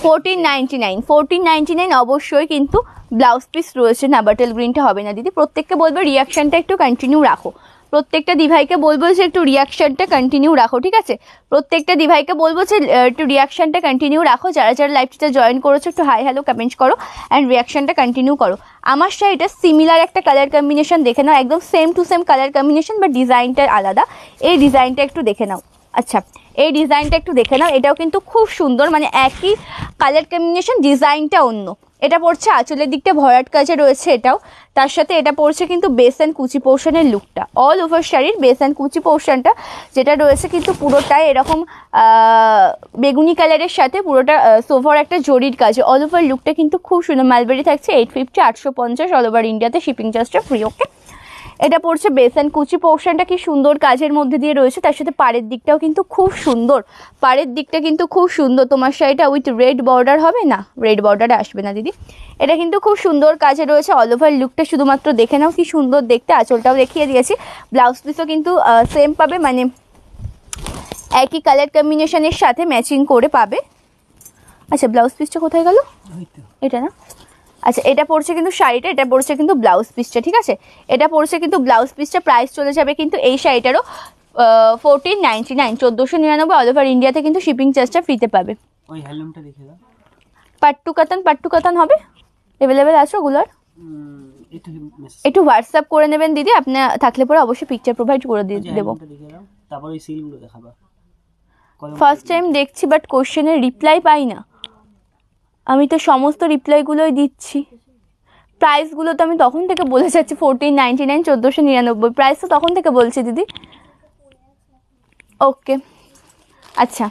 1499। 1499 অবশ্যই কিন্তু ব্লাউজ পিস রয়েছে না, বাটেল গ্রিনটা হবে না দিদি। প্রত্যেককে বলবো রিয়াকশনটা একটু কন্টিনিউ রাখো, প্রত্যেকটা দিভাইকে বলবো যে একটু রিয়াকশনটা কন্টিনিউ রাখো, ঠিক আছে। প্রত্যেকটা দিভাইকে বলবো যে একটু রিয়াকশনটা কন্টিনিউ রাখো। যারা যারা লাইভটা জয়েন করেছো একটু হাই হ্যালো কমেন্ট করো অ্যান্ড রিয়াকশনটা কন্টিনিউ করো। আমার শাড়িটা সিমিলার একটা কালার কম্বিনেশন দেখে নাও, একদম same to same colour combination, but ডিজাইনটা আলাদা। এই ডিজাইনটা একটু দেখে নাও। আচ্ছা এই ডিজাইনটা একটু দেখে নাও, এটাও কিন্তু খুব সুন্দর, মানে একই কালার কম্বিনেশন, ডিজাইনটা অন্য। এটা পড়ছে আঁচলের দিকটা ভরাট কাজে রয়েছে এটাও। তার সাথে এটা পড়ছে কিন্তু বেস অ্যান্ড কুচি পোর্শনের লুকটা, অল ওভার শাড়ির বেস অ্যান্ড কুচি পোর্শনটা যেটা রয়েছে কিন্তু পুরোটাই এরকম বেগুনি কালারের সাথে পুরোটা সোভার একটা জরির কাজে। অল ওভার লুকটা কিন্তু খুব সুন্দর। মালবেরি থাকছে 850, 850 অল ওভার ইন্ডিয়াতে শিপিং চার্জটা ফ্রি, ওকে। এটা পড়ছে বেস অ্যান্ড কুচি পোর্শনটা কি সুন্দর কাজের মধ্যে দিয়ে রয়েছে। তার সাথে পাড়ের দিকটাও কিন্তু খুব সুন্দর, পাড়ের দিকটা কিন্তু খুব সুন্দর। তোমার শাড়িটা উইথ রেড বর্ডার হবে না, রেড বর্ডারে আসবে না দিদি। এটা কিন্তু খুব সুন্দর কাজে রয়েছে। অল ওভার লুকটা শুধুমাত্র দেখে নাও কি সুন্দর দেখতে। আঁচলটাও দেখিয়ে দিয়েছি, ব্লাউজ পিসও কিন্তু সেম পাবে, মানে একই কালার কম্বিনেশনের সাথে ম্যাচিং করে পাবে। আচ্ছা ব্লাউজ পিসটা কোথায় গেল, এটা না। আচ্ছা এটা পড়ছে কিন্তু শাড়িটা, এটা পড়ছে কিন্তু ব্লাউজ পিসটা, ঠিক আছে। এটা পড়ছে কিন্তু ব্লাউজ পিসটা, প্রাইস চলে যাবে কিন্তু এই শাড়িটারও 1499, 1499 অল ওভার ইন্ডিয়াতে কিন্তু শিপিং চার্জটা ফ্রিতে পাবে। ওই হ্যান্ডলুমটা দেখে দাও, পাট্টু কাতান হবে, अवेलेबल আছে ওগুলোর। একটু হোয়াটসঅ্যাপ করে নেবেন দিদি, আপনার থাকলে পরে অবশ্যই পিকচার প্রোভাইড করে দেবো। তারপর ওই সিলগুলো দেখাবা। ফার্স্ট টাইম দেখছি বাট কোশ্চেনের রিপ্লাই পাই না। আমি তো সমস্ত রিপ্লাইগুলোই দিচ্ছি। প্রাইসগুলো তো আমি তখন থেকে বলে যাচ্ছি 1499, 1499 প্রাইস তো তখন থেকে বলছি দিদি। ওকে আচ্ছা,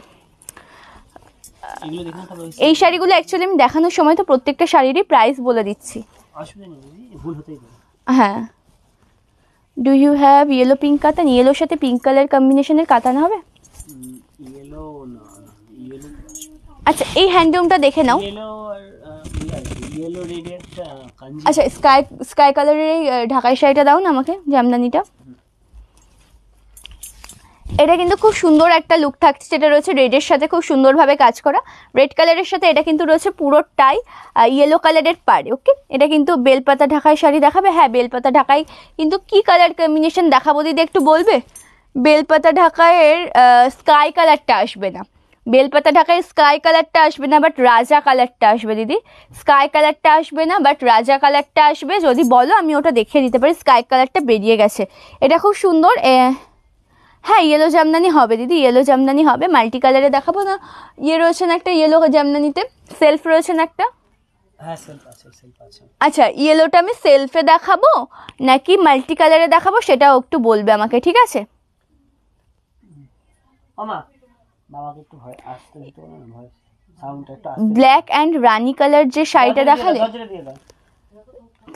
এগুলো দেখুন তারপর এই শাড়িগুলো অ্যাকচুয়ালি আমি দেখানোর সময় তো প্রত্যেকটা শাড়িরই প্রাইস বলে দিচ্ছি। অসুবিধা নেই দিদি, ভুল হতেই পারে। হ্যাঁ, do you have yellow pink katan? ইয়েলোর সাথে পিঙ্ক কালার কম্বিনেশনের কাতান হবে? ইয়েলো না, ইয়েলো আচ্ছা, এই হ্যান্ডলুমটা দেখে নাও। ইয়েলো আর ইয়েলো রেডের একটা কাঞ্জি। আচ্ছা, স্কাই কালারের এই ঢাকাই শাড়িটা দাও না আমাকে, জামদানিটা। এটা কিন্তু খুব সুন্দর একটা লুক থাকছে, যেটা রয়েছে রেডের সাথে খুব সুন্দরভাবে কাজ করা। রেড কালারের সাথে এটা কিন্তু রয়েছে পুরোটাই ইয়েলো কালারের পাড়ে। ওকে, এটা কিন্তু বেলপাতা ঢাকাই শাড়ি দেখাবে। হ্যাঁ, বেলপাতা ঢাকাই, কিন্তু কি কালার কম্বিনেশন দেখাবো দিদি একটু বলবে? বেলপাতা ঢাকাইয়ের স্কাই কালারটা আসবে না, বেলপাতা ঢাকায় স্কাই কালারটা আসবে না, বাট রাজা কালারটা আসবে দিদি। স্কাই কালারটা আসবে না, বাট রাজা কালারটা আসবে। যদি বলো আমি ওটা দেখিয়ে দিতে পারি। স্কাই কালারটা বেরিয়ে গেছে, এটা খুব সুন্দর। হ্যাঁ, ইয়েলো জামদানি হবে দিদি, ইয়েলো জামদানি হবে। মাল্টি কালারে দেখাবো না? ইয়ে রয়েছে না একটা ইয়েলো জামদানিতে, সেলফ রয়েছে না একটা? হ্যাঁ সেলফ আছে, সেলফ আছে। আচ্ছা, ইয়েলোটা আমি সেলফে দেখাবো নাকি মাল্টি কালারে দেখাবো সেটাও একটু বলবে আমাকে, ঠিক আছে? ওমা বাবাকে একটু ভয় আসতে দিতে পারো না, ভয় সাউন্ডটা একটু আসতে। ব্ল্যাক অ্যান্ড রানি কালার যে শাড়িটা দেখালে, দরজাটা দিয়ে দাও।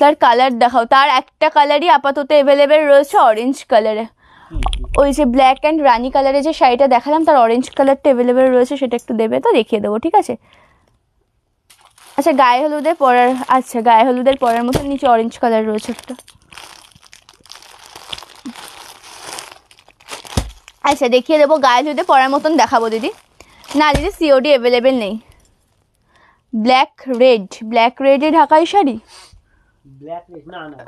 তার কালার দেখাও। তার একটা কালারই আপাতত অ্যাভেলেবেল রয়েছে, অরেঞ্জ কালারে। ওই যে ব্ল্যাক অ্যান্ড রানি কালারে যে শাড়িটা দেখালাম, তার অরেঞ্জ কালারটা অ্যাভেলেবেল রয়েছে, সেটা একটু দেবে তো, দেখিয়ে দেবো, ঠিক আছে? আচ্ছা, গায়ে হলুদের পরার, আচ্ছা গায়ে হলুদের পরার মতো নিচে অরেঞ্জ কালার রয়েছে একটা। আচ্ছা, দেখিয়ে দেবো, গায়ে হলুদে পরার মতন দেখাবো দিদি। না দিদি, সিওডি অ্যাভেলেবেল নেই। ব্ল্যাক রেডে ঢাকাই শাড়ি, ব্ল্যাক রেড না না,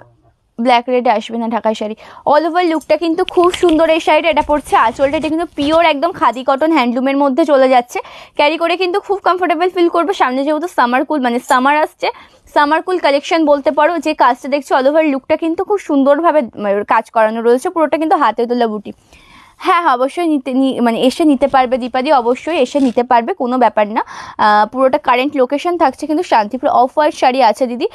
ব্ল্যাক রেডে আসবে না ঢাকাই শাড়ি। অল ওভার লুকটা কিন্তু খুব সুন্দর এই শাড়িটা। এটা পড়ছে আঁচলটা, এটা কিন্তু পিওর একদম খাদি কটন হ্যান্ডলুমের মধ্যে চলে যাচ্ছে। ক্যারি করে কিন্তু খুব কমফোর্টেবল ফিল করবে। সামনে যেহেতু সামার কুল, মানে সামার আসছে, সামার কুল কালেকশন বলতে পারো। যে কাজটা দেখছো অল ওভার লুকটা কিন্তু খুব সুন্দরভাবে কাজ করানো রয়েছে, পুরোটা কিন্তু হাতে তোলা বুটি। হ্যাঁ অবশ্যই মানে এসে নিতে পারবে দীপাদি, অবশ্যই এসে নিতে পারবে, কোনো ব্যাপার না। পুরোটা কারেন্ট লোকেশন থাকছে কিন্তু শান্তিপুর। অফ হোয়াইট শাড়ি আছে দিদি,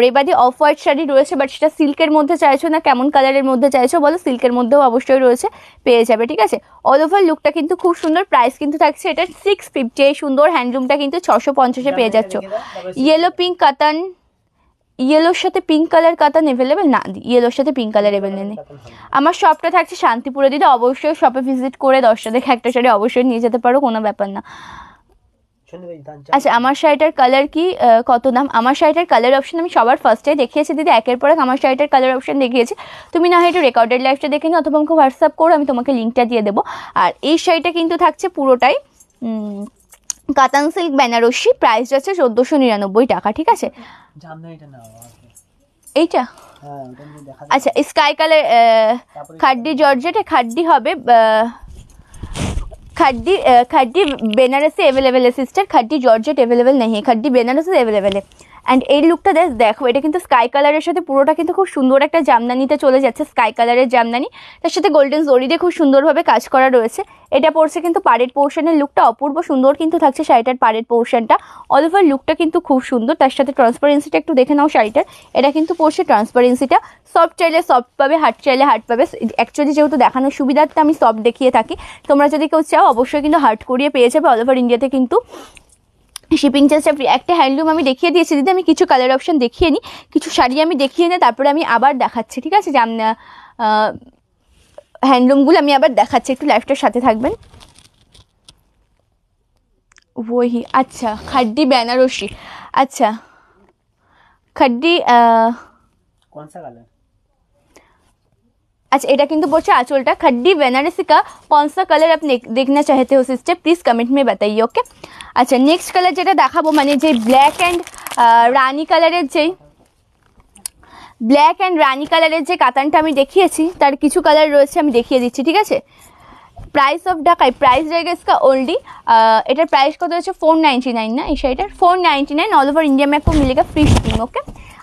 রেবাদি অফ হোয়াইট শাড়ি রয়েছে, বাট সেটা সিল্কের মধ্যে চাইছো না কেমন কালারের মধ্যে চাইছো বলো? সিল্কের মধ্যেও অবশ্যই রয়েছে, পেয়ে যাবে, ঠিক আছে? অল ওভার লুকটা কিন্তু খুব সুন্দর। প্রাইস কিন্তু থাকছে এটা 650। এই সুন্দর হ্যান্ডলুমটা কিন্তু 650-এ পেয়ে যাচ্ছ। ইয়েলো পিঙ্ক কাতান, ইয়েলোর সাথে পিঙ্ক কালার কাতান অ্যাভেলেবেল না? ইয়েলোর সাথে পিঙ্ক কালার অ্যাভেলেবেল নেই। আমার শপটা থাকছে শান্তিপুরে দিদি, অবশ্যই শপে ভিজিট করে 10টা দেখে একটা শাড়ি অবশ্যই নিয়ে যেতে পারো, কোনো ব্যাপার না। আচ্ছা, আমার শাড়িটার কালার কি, কত দাম? আমার শাড়িটার কালার অপশন আমি সবার ফার্স্টে দেখিয়েছি দিদি, একের পর এক আমার শাড়িটার কালার অপশন দেখিয়েছি। তুমি না হয় একটু রেকর্ডেড লাইভটা দেখে নিও, অথবা আমাকে হোয়াটসঅ্যাপ করো, আমি তোমাকে লিঙ্কটা দিয়ে দেবো। আর এই শাড়িটা কিন্তু থাকছে পুরোটাই কাতান সিল্ক বেনারসি, প্রাইস যাচ্ছে 1499 টাকা, ঠিক আছে? জামদানিটা নাও এইটা, হ্যাঁ ওটা নিয়ে দেখা। আচ্ছা, স্কাই কালার খাড্ডি জর্জেটে, খাড্ডি হবে, खड्डी बेनारसी अवेलेबल है सिस्टर, खड्डी जॉर्जेट अवेलेबल नहीं है, खड्डी बेनारसी अवेलेबल है। অ্যান্ড এই লুকটা দেখো, এটা কিন্তু স্কাই কালারের সাথে পুরোটা কিন্তু খুব সুন্দর একটা জামদানিতে চলে যাচ্ছে, স্কাই কালারের জামদানি, তার সাথে গোল্ডেন জরি দিয়ে খুব সুন্দরভাবে কাজ করা রয়েছে। এটা পড়ছে কিন্তু পাড়ের পোর্শনের লুকটা অপূর্ব সুন্দর কিন্তু থাকছে শাড়িটার পাড়ের পোর্শনটা। অল ওভার লুকটা কিন্তু খুব সুন্দর, তার সাথে ট্রান্সপারেন্সিটা একটু দেখে নাও শাড়িটার। এটা কিন্তু পড়ছে ট্রান্সপারেন্সিটা, সফট চাইলে সফট পাবে, হার্ড চাইলে হার্ড পাবে। অ্যাকচুয়ালি যেহেতু দেখানোর সুবিধার্থে আমি সফট দেখিয়ে থাকি, তোমরা যদি কেউ চাও অবশ্যই কিন্তু হার্ড করিয়ে পেয়ে যাবে। অল ওভার ইন্ডিয়াতে কিন্তু শিপিং চার্জটা ফ্রি। একটা হ্যান্ডলুম আমি দেখিয়ে দিয়েছি দিদি, আমি কিছু কালার অপশন দেখিয়ে নিই, কিছু শাড়ি আমি দেখিয়ে নিই, তারপরে আমি আবার দেখাচ্ছি, ঠিক আছে? যে হ্যান্ডলুমগুলো আমি আবার দেখাচ্ছি, একটু লাইফটার সাথে থাকবেন। ওহি আচ্ছা, খাড্ডি বেনারসি, अच्छा खड्डी कौन सा कलर? अच्छा, এটা কিন্তু পড়ছে আঁচলটা। खड्डी बेनारसी का कौन सा कलर आप देखना चाहते हो सिस्टर, प्लीज कमेंट में बताइए, ओके? আচ্ছা, নেক্সট কালার যেটা দেখাবো, মানে যে ব্ল্যাক অ্যান্ড রানি কালারের, যেই ব্ল্যাক অ্যান্ড রানি কালারের যে কাতানটা আমি দেখিয়েছি, তার কিছু কালার রয়েছে, আমি দেখিয়ে দিচ্ছি, ঠিক আছে? प्राइस ऑफ ढाकाई, प्राइस रहेगा इसका ओल्डी, एटार प्राइस कत হচ্ছে 499 ना, এই শাড়িটার 499। অল ওভার ইন্ডিয়া में आपको मिलेगा फ्री शिपिंग, ओके?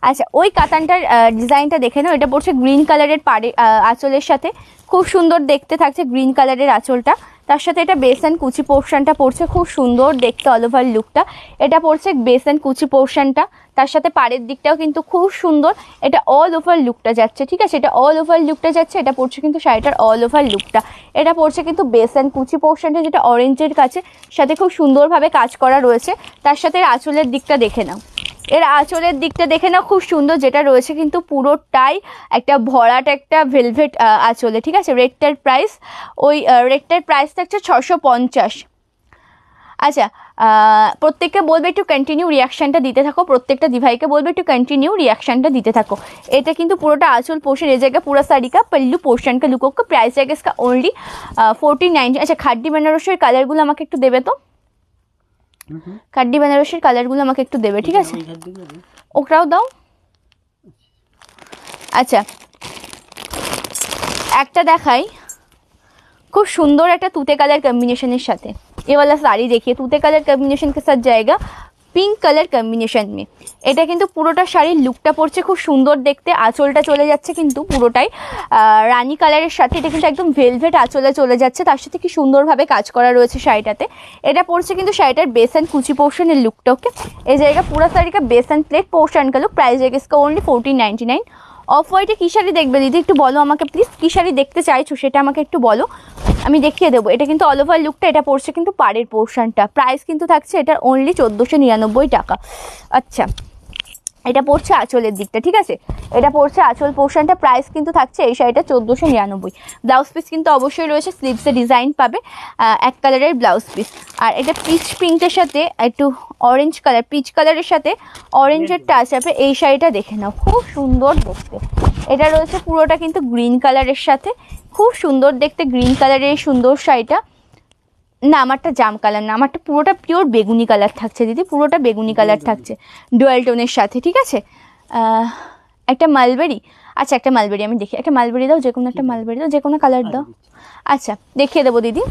আচ্ছা, ওই কাতানটার ডিজাইনটা দেখে নাও। এটা পড়ছে গ্রিন কালারের পাড়ে আঁচলের সাথে, খুব সুন্দর দেখতে থাকছে গ্রিন কালারের আঁচলটা, তার সাথে এটা বেস অ্যান্ড কুচি পোর্শনটা পড়ছে খুব সুন্দর দেখতে অল ওভার লুকটা। এটা পড়ছে বেস অ্যান্ড কুচি পোর্শনটা, তার সাথে পাড়ের দিকটাও কিন্তু খুব সুন্দর, এটা অল ওভার লুকটা যাচ্ছে, ঠিক আছে, এটা অল ওভার লুকটা যাচ্ছে। এটা পড়ছে কিন্তু শাড়িটার অল ওভার লুকটা, এটা পড়ছে কিন্তু বেস অ্যান্ড কুচি পোর্শনটা যেটা অরেঞ্জের কাছে, সাথে খুব সুন্দরভাবে কাজ করা রয়েছে। তার সাথে আঁচলের দিকটা দেখে নাও, এর আঁচলের দিকটা দেখে নাও খুব সুন্দর, যেটা রয়েছে কিন্তু পুরোটাই একটা ভরাট একটা ভেলভেট আঁচলে, ঠিক আছে। রেটটার প্রাইস রেটটার প্রাইস থাকছে 650। আচ্ছা, প্রত্যেককে বলবে একটু কন্টিনিউ রিয়াকশানটা দিতে থাকো, প্রত্যেকটা দিভাইকে বলবে একটু কন্টিনিউ রিয়াকশানটা দিতে থাকো। এটা কিন্তু পুরোটা আঁচল পোর্শন, এই জায়গায় পুরো শাড়ি का पल्लू पोर्शन का लुक का प्राइस है इसका ओनली 1490। আচ্ছা, খাড্ডি বেনারসের কালারগুলো আমাকে একটু দেবে তো, খাড্ডি বেনারসের কালারগুলো আমাকে একটু দেবে, ঠিক আছে, ওটাও দাও। আচ্ছা, একটা দেখাই खूब सुंदर एक तूते कलर कॉम्बिनेशन साथ, ये वाला साड़ी देखिए तूते कलर कॉम्बिनेशन के साथ जाएगा पिंक कलर कॉम्बिनेशन में। এটা কিন্তু পুরোটা শাড়ির লুকটা পড়ছে খুব সুন্দর দেখতে, আঁচলটা চলে যাচ্ছে কিন্তু পুরোটাই রানী কালারের সাথে, এটা কিন্তু একদম ভেলভেট আঁচলে চলে যাচ্ছে, তার সাথে কি সুন্দরভাবে কাজ করা রয়েছে শাড়িটাতে। এটা পড়ছে কিন্তু শাড়িটার বেস এন্ড কুচি পোর্শনের লুকটা, ওকে। এই জায়গা পুরো শাড়ি का बेस एंड प्लेट पोर्शन का लुक, प्राइस है इसका ओनली 1499। অফ হোয়াইটে কী শাড়ি দেখবে দিদি একটু বলো আমাকে প্লিজ, কী শাড়ি দেখতে চাইছো সেটা আমাকে একটু বলো, আমি দেখিয়ে দেবো। এটা কিন্তু অল ওভার লুকটা, এটা পড়ছে কিন্তু পাড়ের পোর্শনটা, প্রাইস কিন্তু থাকছে এটার অনলি 1499 টাকা। আচ্ছা, এটা পড়ছে আঁচলের দিকটা, ঠিক আছে, এটা পড়ছে আঁচল পোর্শনটা, প্রাইস কিন্তু থাকছে এই শাড়িটা 1499। ব্লাউজ পিস কিন্তু অবশ্যই রয়েছে, স্লিভসে ডিজাইন পাবে, এক কালারের ব্লাউজ পিস। আর এটা পিচ পিঙ্কের সাথে একটু অরেঞ্জ কালার, পিচ কালারের সাথে অরেঞ্জের টাচ হবে। এই শাড়িটা দেখে নাও খুব সুন্দর দেখতে, এটা রয়েছে পুরোটা কিন্তু গ্রিন কালারের সাথে, খুব সুন্দর দেখতে গ্রিন কালারের এই সুন্দর শাড়িটা। না, আমারটা জাম কালার না, আমারটা পুরোটা পিওর বেগুনি কালার থাকছে দিদি, পুরোটা বেগুনি কালার থাকছে ডুয়াল টোনের সাথে, ঠিক আছে। একটা মালবেরি, আচ্ছা একটা মালবেরি আমি দেখি, একটা মালবেরি দাও, যে কোনো একটা মালবেরি দাও, যে কোনো কালার দাও। আচ্ছা, দেখিয়ে দেবো দিদি,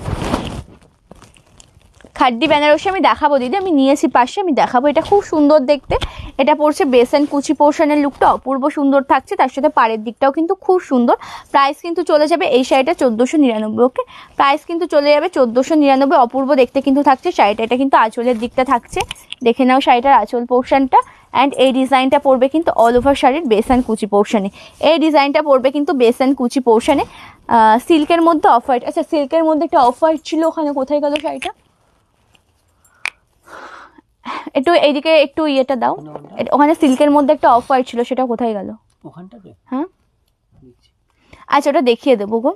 খাড্ডি বেনারসি আমি দেখাবো দিদি, আমি নিয়েছি পাশে, আমি দেখাবো। এটা খুব সুন্দর দেখতে, এটা পড়ছে বেস অ্যান্ড কুচি পোর্শনের লুকটা অপূর্ব সুন্দর থাকছে, তার সাথে পাড়ের দিকটাও কিন্তু খুব সুন্দর। প্রাইস কিন্তু চলে যাবে এই শাড়িটা 1499, ওকে, প্রাইস কিন্তু চলে যাবে 1499। অপূর্ব দেখতে কিন্তু থাকছে শাড়িটা, এটা কিন্তু আঁচলের দিকটা থাকছে, দেখে নাও শাড়িটার আঁচল পোর্শনটা। অ্যান্ড এই ডিজাইনটা পড়বে কিন্তু অল ওভার শাড়ির বেস অ্যান্ড কুচি পোর্শনে, এই ডিজাইনটা পড়বে কিন্তু বেস অ্যান্ড কুচি পোর্শনে, সিল্কের মধ্যে অফ হোয়াইট। আচ্ছা, সিল্কের মধ্যে একটা অফ হোয়াইট ছিল, ওখানে কোথায় গেল শাড়িটা, একটু এইদিকে একটু ইয়েটা দাও, ওখানে সিল্কের মধ্যে একটা অফ হোয়াইট ছিল, সেটা কোথায় গেল ওখানটাতে? হ্যাঁ, আচ্ছা ওটা দেখিয়ে দেবো গো।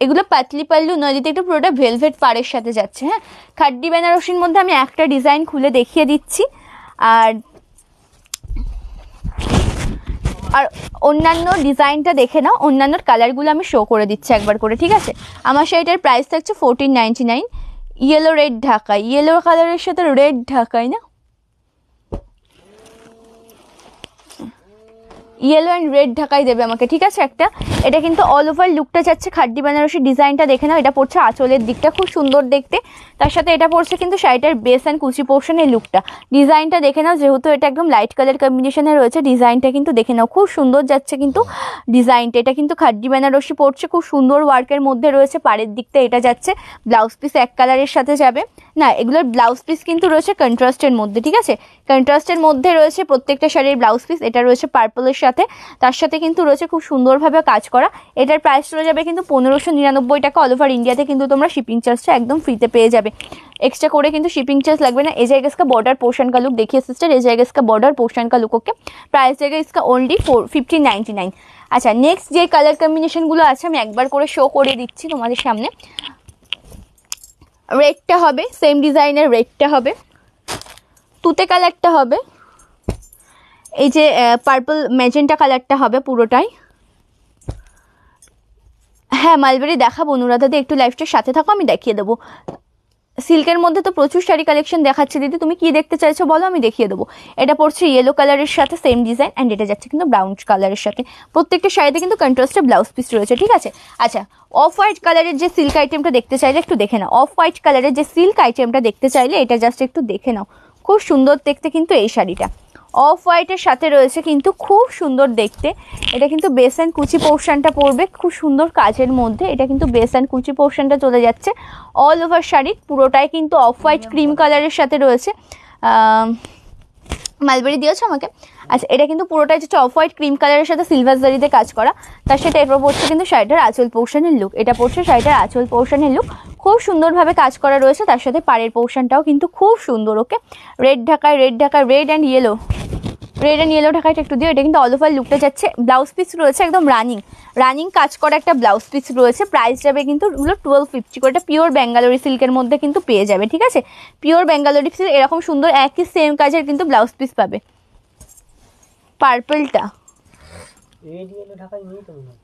এগুলো পাতলি পাল্লু নয় দিতে, একটু পুরোটা ভেলভেট পাড়ের সাথে যাচ্ছে। হ্যাঁ, খাড্ডি বেনারসির মধ্যে আমি একটা ডিজাইন খুলে দেখিয়ে দিচ্ছি, আর অন্যান্য ডিজাইনটা দেখে নাও, অন্যান্য কালারগুলো আমি শো করে দিচ্ছি একবার করে, ঠিক আছে। আমার শাড়িটার প্রাইস থাকছে 1499। ইয়েলো রেড ঢাকাই, ইয়েলো কালারের সাথে রেড ঢাকাই না, ইয়েলো অ্যান্ড রেড ঢাকাই দেবে আমাকে, ঠিক আছে একটা। এটা কিন্তু অল ওভার লুকটা যাচ্ছে খাড্ডি বেনারসি, ডিজাইনটা দেখে নাও, এটা পড়ছে আঁচলের দিকটা খুব সুন্দর দেখতে, তার সাথে এটা পড়ছে কিন্তু শাড়িটার বেস অ্যান্ড কুচি পোর্শনের লুকটা। ডিজাইনটা দেখে নাও, যেহেতু এটা একদম লাইট কালার কম্বিনেশনে রয়েছে, ডিজাইনটা কিন্তু দেখে নাও খুব সুন্দর যাচ্ছে কিন্তু ডিজাইনটা। এটা কিন্তু খাড্ডি বেনারসি পড়ছে, খুব সুন্দর ওয়ার্কের মধ্যে রয়েছে, পাড়ের দিকটা এটা যাচ্ছে, ব্লাউজ পিস এক কালারের সাথে যাবে না, এগুলোর ব্লাউজ পিস কিন্তু রয়েছে কন্ট্রাস্টের মধ্যে, ঠিক আছে, কন্ট্রাস্টের মধ্যে রয়েছে প্রত্যেকটা শাড়ির ব্লাউজ পিস। এটা রয়েছে পার্পলের সাথে, তার সাথে কিন্তু রয়েছে খুব সুন্দরভাবে কাজ করা। এটার প্রাইস চলে যাবে কিন্তু 1599 টাকা। অল ওভার ইন্ডিয়াতে কিন্তু তোমরা শিপিং চার্জটা একদম ফ্রিতে পেয়ে যাবে, एक्स्ट्रा করে কিন্তু শিপিং চার্জ লাগবে না। এই জায়গা इसका बॉर्डर पोर्शन का लुक देखिए सिस्टर, এই জায়গা इसका बॉर्डर पोर्शन का लुक, ओके, प्राइस জায়গা इसका ओनली 1599। আচ্ছা, নেক্সট যে কালার কম্বিনেশনগুলো আছে আমি একবার করে শো করে দিচ্ছি তোমাদের সামনে। রেডটা হবে সেম ডিজাইনের, রেডটা হবে, তুতে কালারটা হবে, এই যে পার্পল ম্যাজেন্টা কালারটা হবে পুরোটাই। হ্যাঁ, মালবেরি দেখাবো অনুরাধাদি, একটু লাইফটার সাথে থাকো, আমি দেখিয়ে দেবো। সিল্কের মধ্যে তো প্রচুর শাড়ি কালেকশন দেখাচ্ছে দিদি, তুমি কি দেখতে চাইছো বলো, আমি দেখিয়ে দেবো। এটা পড়ছে ইয়েলো কালারের সাথে সেম ডিজাইন, অ্যান্ড এটা যাচ্ছে কিন্তু ব্রাউন কালারের সাথে। প্রত্যেকটা শাড়িতে কিন্তু কন্ট্রাস্টে ব্লাউজ পিস রয়েছে, ঠিক আছে। আচ্ছা, অফ হোয়াইট কালারের যে সিল্ক আইটেমটা দেখতে চাইলে একটু দেখে নাও, অফ হোয়াইট কালারের যে সিল্ক আইটেমটা দেখতে চাইলে এটা জাস্ট একটু দেখে নাও, খুব সুন্দর দেখতে কিন্তু এই শাড়িটা। অফ হোয়াইটের সাথে রয়েছে কিন্তু খুব সুন্দর দেখতে। এটা কিন্তু বেস অ্যান্ড কুচি পোর্শনটা পড়বে খুব সুন্দর কাজের মধ্যে। এটা কিন্তু বেস অ্যান্ড কুচি পোর্শনটা চলে যাচ্ছে অল ওভার শাড়ি পুরোটাই কিন্তু অফ হোয়াইট ক্রিম কালারের সাথে রয়েছে। মালবেরি দিয়েছো আমাকে? আচ্ছা, এটা কিন্তু পুরোটাই হচ্ছে অফ হোয়াইট ক্রিম কালারের সাথে সিলভার জারিতে কাজ করা। তার সাথে এরপর পড়ছে কিন্তু শাড়িটার আঁচল পোর্শনের লুক। এটা পড়ছে শাড়িটার আঁচল পোর্শনের লুক, খুব সুন্দরভাবে কাজ করা রয়েছে। তার সাথে পাড়ের পোর্শনটাও কিন্তু খুব সুন্দর। ওকে, রেড ঢাকায় রেড অ্যান্ড ইয়েলো ঢাকাইটা একটু দিও। এটা কিন্তু অল ওভার লুকটা যাচ্ছে। ব্লাউজ পিস রয়েছে একদম রানিং কাজ করা একটা ব্লাউজ পিস রয়েছে। প্রাইস যাবে কিন্তু 1250 করে। এটা পিওর ব্যাঙ্গালোরি সিল্কের মধ্যে কিন্তু পেয়ে যাবে, ঠিক আছে? পিওর ব্যাঙ্গালোরি সিল্ক, এরকম সুন্দর একই সেম কাজের কিন্তু ব্লাউজ পিস পাবে। পার্পলটা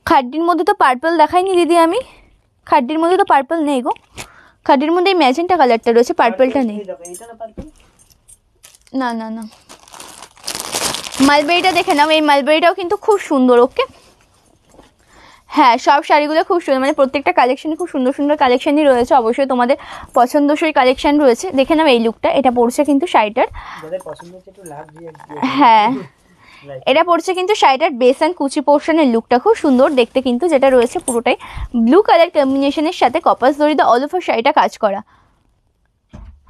খাড্ডির মধ্যে তো পার্পল দেখাইনি দিদি আমি। খাড্ডির মধ্যে তো পার্পল নেই গো। খাড্ডির মধ্যে এই ম্যাজেন্টা কালারটা রয়েছে, পার্পলটা নেই। না না না, মালবেরিটা দেখে নাও। এই মালবেরিটাও কিন্তু খুব সুন্দর। ওকে, হ্যাঁ, সব শাড়িগুলো খুব সুন্দর, মানে প্রত্যেকটা কালেকশনে খুব সুন্দর সুন্দর কালেকশনই রয়েছে। অবশ্যই তোমাদের পছন্দসই কালেকশন রয়েছে। দেখে নাও এই লুকটা। এটা পড়ছে কিন্তু শাড়িটার, হ্যাঁ এটা পড়ছে কিন্তু শাড়িটার বেস অ্যান্ড কুচি পোর্শনের লুকটা খুব সুন্দর দেখতে কিন্তু, যেটা রয়েছে পুরোটাই ব্লু কালার কম্বিনেশনের সাথে কপাস দড়িতে অল ওভার শাড়িটা কাজ করা।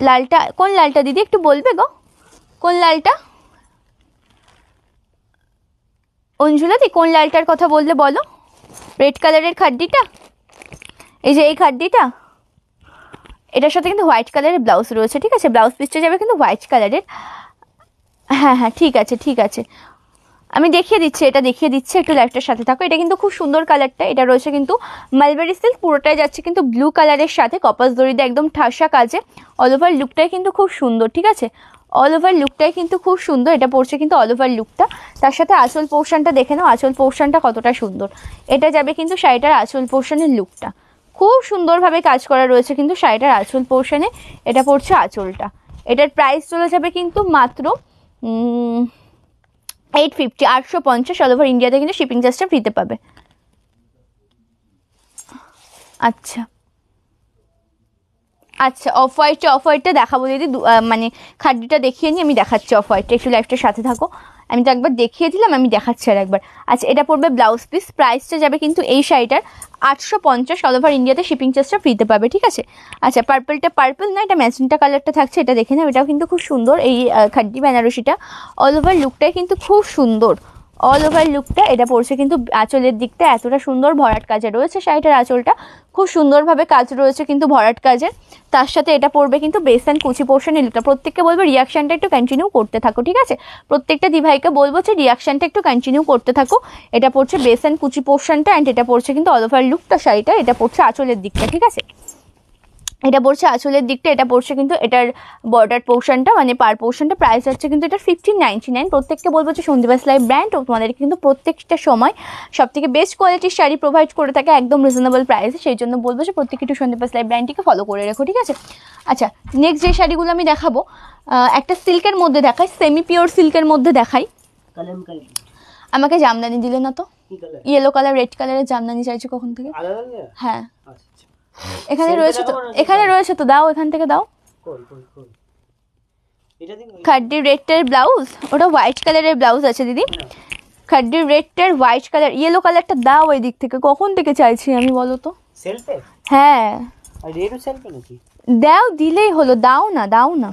লালটা কোন লালটা দিদি একটু বলবে গো? কোন লালটা অঞ্জুলাদি, কোন লালটার কথা বললে বলো? রেড কালারের খাড্ডিটা, এই যে এই খাড্ডিটা, এটার সাথে কিন্তু হোয়াইট কালারের ব্লাউজ রয়েছে, ঠিক আছে? ব্লাউজ পিসটা যাবে কিন্তু হোয়াইট কালারের। হ্যাঁ হ্যাঁ, ঠিক আছে ঠিক আছে, আমি দেখিয়ে দিচ্ছি, এটা দেখিয়ে দিচ্ছি, একটু লাইটটার সাথে থাকো। এটা কিন্তু খুব সুন্দর কালারটা। এটা রয়েছে কিন্তু মালবেরি সিল্ক, পুরোটাই যাচ্ছে কিন্তু ব্লু কালারের সাথে কপাস দড়িতে একদম ঠাসা কাজে। অল ওভার লুকটাই কিন্তু খুব সুন্দর, ঠিক আছে? অল ওভার লুকটাই কিন্তু খুব সুন্দর। এটা পড়ছে কিন্তু অল ওভার লুকটা। তার সাথে আঁচল পোর্শনটা দেখে নাও, আঁচল পোর্শনটা কতটা সুন্দর। এটা যাবে কিন্তু শাড়িটার আঁচল পোর্শনের লুকটা খুব সুন্দরভাবে কাজ করা রয়েছে কিন্তু শাড়িটার আঁচল পোর্শনে। এটা পড়ছে আঁচলটা। এটার প্রাইস চলে যাবে কিন্তু মাত্র 850, 850 অল ওভার ইন্ডিয়াতে কিন্তু শিপিং চার্জটা ফ্রিতে পাবে। আচ্ছা আচ্ছা, অফ হোয়াইটটা দেখাবো দিদি, মানে খাড্ডিটা দেখিয়ে নিই, আমি দেখাচ্ছি অফ হোয়াইটটা। একটু লাইফটার সাথে থাকো, আমি তো একবার দেখিয়ে দিলাম, আমি দেখাচ্ছি আর একবার। আচ্ছা, এটা পড়বে ব্লাউজ পিস। প্রাইসটা যাবে কিন্তু এই শাড়িটার 850 অল ওভার ইন্ডিয়াতে শিপিং চার্জটা ফ্রিতে পাবে, ঠিক আছে? আচ্ছা, পার্পলটা পার্পল না, এটা ম্যাজেন্টা কালারটা থাকছে, এটা দেখে নাও। এটাও কিন্তু খুব সুন্দর, এই খাড্ডি বেনারসিটা অল ওভার লুকটাই কিন্তু খুব সুন্দর। অল ওভার লুকটা এটা পড়ছে কিন্তু আঁচলের দিকটা এতটা সুন্দর ভরাট কাজে রয়েছে। শাড়িটার আঁচলটা খুব সুন্দরভাবে কাজ রয়েছে কিন্তু ভরাট কাজের। তার সাথে এটা পড়বে কিন্তু বেস অ্যান্ড কুচি পোর্শনের লুকটা। প্রত্যেককে বলবো রিয়াকশনটা একটু কন্টিনিউ করতে থাকো, ঠিক আছে? প্রত্যেকটা দিভাইকে বলবো যে রিয়াকশনটা একটু কন্টিনিউ করতে থাকো। এটা পড়ছে বেস অ্যান্ড কুচি পোর্শনটা, অ্যান্ড এটা পড়ছে কিন্তু অল ওভার লুকটা শাড়িটা। এটা পড়ছে আঁচলের দিকটা, ঠিক আছে? এটা পড়ছে আঁচলের দিকটা। এটা পড়ছে কিন্তু এটার বর্ডার পোর্শনটা, মানে পার পোর্শনটা। প্রাইস হচ্ছে কিন্তু এটা 1599। প্রত্যেককে বলবো যে সন্দীপ লাইভ ব্র্যান্ড তোমাদের কিন্তু প্রত্যেকটা সময় সব থেকে বেস্ট কোয়ালিটির শাড়ি প্রোভাইড করে থাকে একদম রিজনেবল প্রাইসে। সেই জন্য বলবো যে প্রত্যেকে একটু সন্দীপ লাইভ ব্র্যান্ডটিকে ফলো করে রেখো, ঠিক আছে? আচ্ছা, নেক্সট যে শাড়িগুলো আমি দেখাবো, একটা সিল্কের মধ্যে দেখাই, সেমি পিওর সিল্কের মধ্যে দেখাই। আমাকে জামদানি দিলে না তো? ইয়েলো কালার রেড কালারের জামদানি চাইছো কখন থেকে? হ্যাঁ, এখানে রয়েছে তো, এখানে রয়েছে তো, দাও এখান থেকে দাও। খাড্ডি রেডটার ব্লাউজ, ওটা হোয়াইট কালারের ব্লাউজ আছে দিদি। খাড্ডি রেডটার হোয়াইট কালার, ইয়েলো কালারটা দাও ওই দিক থেকে। কখন থেকে চাইছি আমি বলো তো? হ্যাঁ, দাও, দিলেই হলো, দাও না দাও না।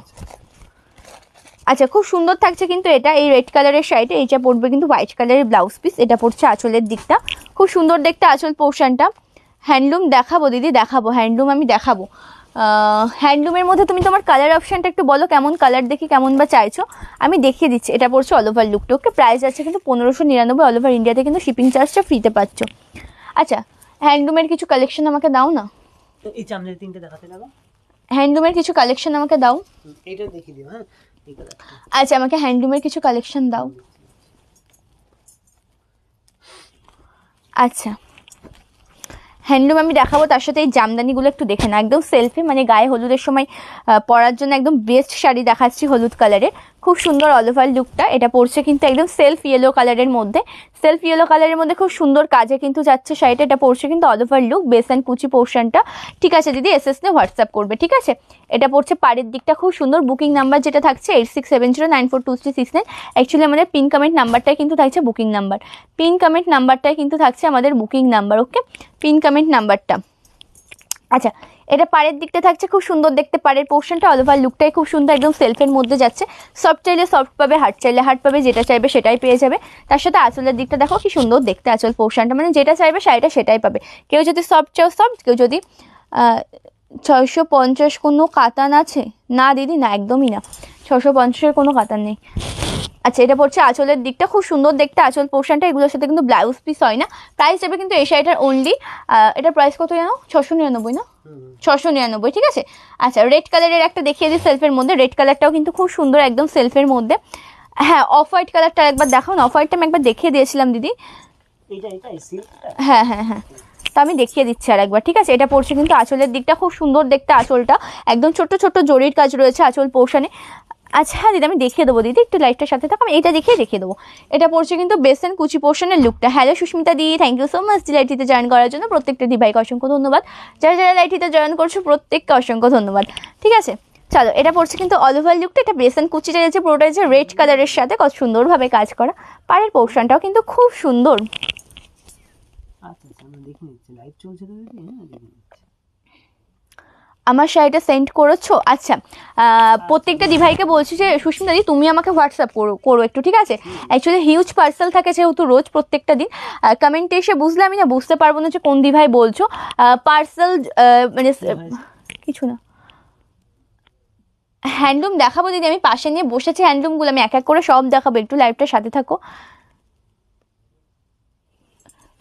আচ্ছা, খুব সুন্দর থাকছে কিন্তু এটা, এই রেড কালারের শাড়িটা। এইটা পড়বে কিন্তু হোয়াইট কালারের ব্লাউজ পিস। এটা পড়ছে আঁচলের দিকটা, খুব সুন্দর দেখতে আঁচল পোর্শনটা। হ্যান্ডলুম দেখাবো দিদি, দেখাবো হ্যান্ডলুম, আমি দেখাবো। হ্যান্ডলুমের মধ্যে তুমি তোমার কালার অপশানটা একটু বলো, কেমন কালার দেখি, কেমন বা চাইছো, আমি দেখিয়ে দিচ্ছি। এটা পড়ছে অল ওভার লুকটা। ওকে, প্রাইস আছে কিন্তু 1599 অল ওভার ইন্ডিয়াতে কিন্তু শিপিং চার্জটা ফ্রিতে পাচ্ছ। আচ্ছা, হ্যান্ডলুমের কিছু কালেকশন আমাকে দাও না। এই চামড়ার তিনটে দেখাতে না, হ্যান্ডলুমের কিছু কালেকশন আমাকে দাও। এটা দেখিয়ে দিও। হ্যাঁ, আচ্ছা, আমাকে হ্যান্ডলুমের কিছু কালেকশন দাও। আচ্ছা, হ্যান্ডলুম আমি দেখাবো, তার সাথে এই জামদানিগুলো একটু দেখে না, একদম সেলফে, মানে গায়ে হলুদের সময় পরার জন্য একদম বেস্ট শাড়ি দেখাচ্ছি হলুদ কালারের। খুব সুন্দর অল ওভার লুকটা। এটা পড়ছে কিন্তু একদম সেলফ ইয়েলো কালারের মধ্যে, সেলফ ইয়েলো কালারের মধ্যে খুব সুন্দর কাজে কিন্তু যাচ্ছে শাড়িটা। এটা পড়ছে কিন্তু all over look, base and কুচি পোর্শনটা। ঠিক আছে দিদি, এসএস নিয়ে হোয়াটসঅ্যাপ করবে, ঠিক আছে। এটা পড়ছে পাড়ের দিকটা খুব সুন্দর। বুকিং নাম্বার যেটা থাকছে 8670942369। অ্যাকচুয়ালি আমাদের পিন কমেন্ট নাম্বারটাই কিন্তু থাকছে বুকিং নাম্বার, পিন কমেন্ট নাম্বারটাই কিন্তু থাকছে আমাদের বুকিং নাম্বার। ওকে, পিন কমেন্ট নাম্বারটা। আচ্ছা, এটা পাড়ের দিকটা থাকছে খুব সুন্দর দেখতে, পাড়ের পোর্শনটা অল ওভার লুকটাই খুব সুন্দর, একদম সেলফের মধ্যে যাচ্ছে। সফট চাইলে সফট পাবে, হার্ড চাইলে হার্ড পাবে, যেটা চাইবে সেটাই পেয়ে যাবে। তার সাথে আঁচলের দিকটা দেখো কি সুন্দর দেখতে, আঁচল পোর্শনটা, মানে যেটা চাইবে শাড়িটা সেটাই পাবে। কেউ যদি সফট চাও সফট, কেউ যদি 650 কোনো কাতান আছে? না দিদি না, একদমই না, 650-এর কোনো কাতান নেই। আচ্ছা, এটা পড়ছে আঁচলের দিকটা খুব সুন্দর দেখতে, আঁচল পোর্শনটা। এগুলোর সাথে কিন্তু ব্লাউজ পিস হয় না। প্রাইস যাবে কিন্তু এই শাড়িটার অনলি, এটার প্রাইস কত জানো? 699 না, 699, ঠিক আছে। আচ্ছা, রেড কালারের একটা দেখিয়ে দিই সেলফের মধ্যে। রেড কালারটাও কিন্তু খুব সুন্দর, একদম সেলফের মধ্যে। হ্যাঁ, অফ হোয়াইট কালারটা একবার দেখাও না। অফ হোয়াইটটা আমি একবার দেখিয়ে দিয়েছিলাম দিদি। হ্যাঁ হ্যাঁ হ্যাঁ, তো আমি দেখিয়ে দিচ্ছি আর একবার, ঠিক আছে। এটা পড়ছে কিন্তু আঁচলের দিকটা খুব সুন্দর দেখতে, আঁচলটা একদম ছোট্ট ছোট্ট জরির কাজ রয়েছে আঁচল পোর্শনে। আচ্ছা হ্যাঁ দিদি, আমি দেখিয়ে দেবো দিদি, একটু লাইটটার সাথে থাকো, আমি এইটা দেখিয়ে দেবো। এটা পড়ছে কিন্তু বেসেন কুচি পোর্শনের লুকটা। Hello Susmita di, thank you so much লাইটিতে জয়েন করার জন্য। প্রত্যেকটা দিভাইকে অসংখ্য ধন্যবাদ, যারা যারা লাইটিতে জয়েন করছো প্রত্যেককে অসংখ্য ধন্যবাদ, ঠিক আছে। চলো, এটা পড়ছে কিন্তু অল ওভার লুকটা। এটা বেসেন কুচিটা যাচ্ছে পুরোটা যাচ্ছে রেড কালারের সাথে, কত সুন্দরভাবে কাজ করা। পাড়ের পোর্শনটাও কিন্তু খুব সুন্দর। আমার শাড়িটা সেন্ড করেছো? আচ্ছা, প্রত্যেকটা দিভাইকে বলছি যে সুস্মিতা দি তুমি আমাকে হোয়াটসঅ্যাপ করো একটু, ঠিক আছে। অ্যাকচুয়ালি হিউজ পার্সেল থাকে যেহেতু রোজ প্রত্যেকটা দিন, কমেন্টে এসে বুঝলে আমি না বুঝতে পারবো না যে কোন দিভাই বলছো। পার্সেল মানে কিছু না। হ্যান্ডলুম দেখাবো দিদি, আমি পাশে নিয়ে বসেছি হ্যান্ডলুমগুলো, আমি এক এক করে সব দেখাবো, একটু লাইভটার সাথে থাকো।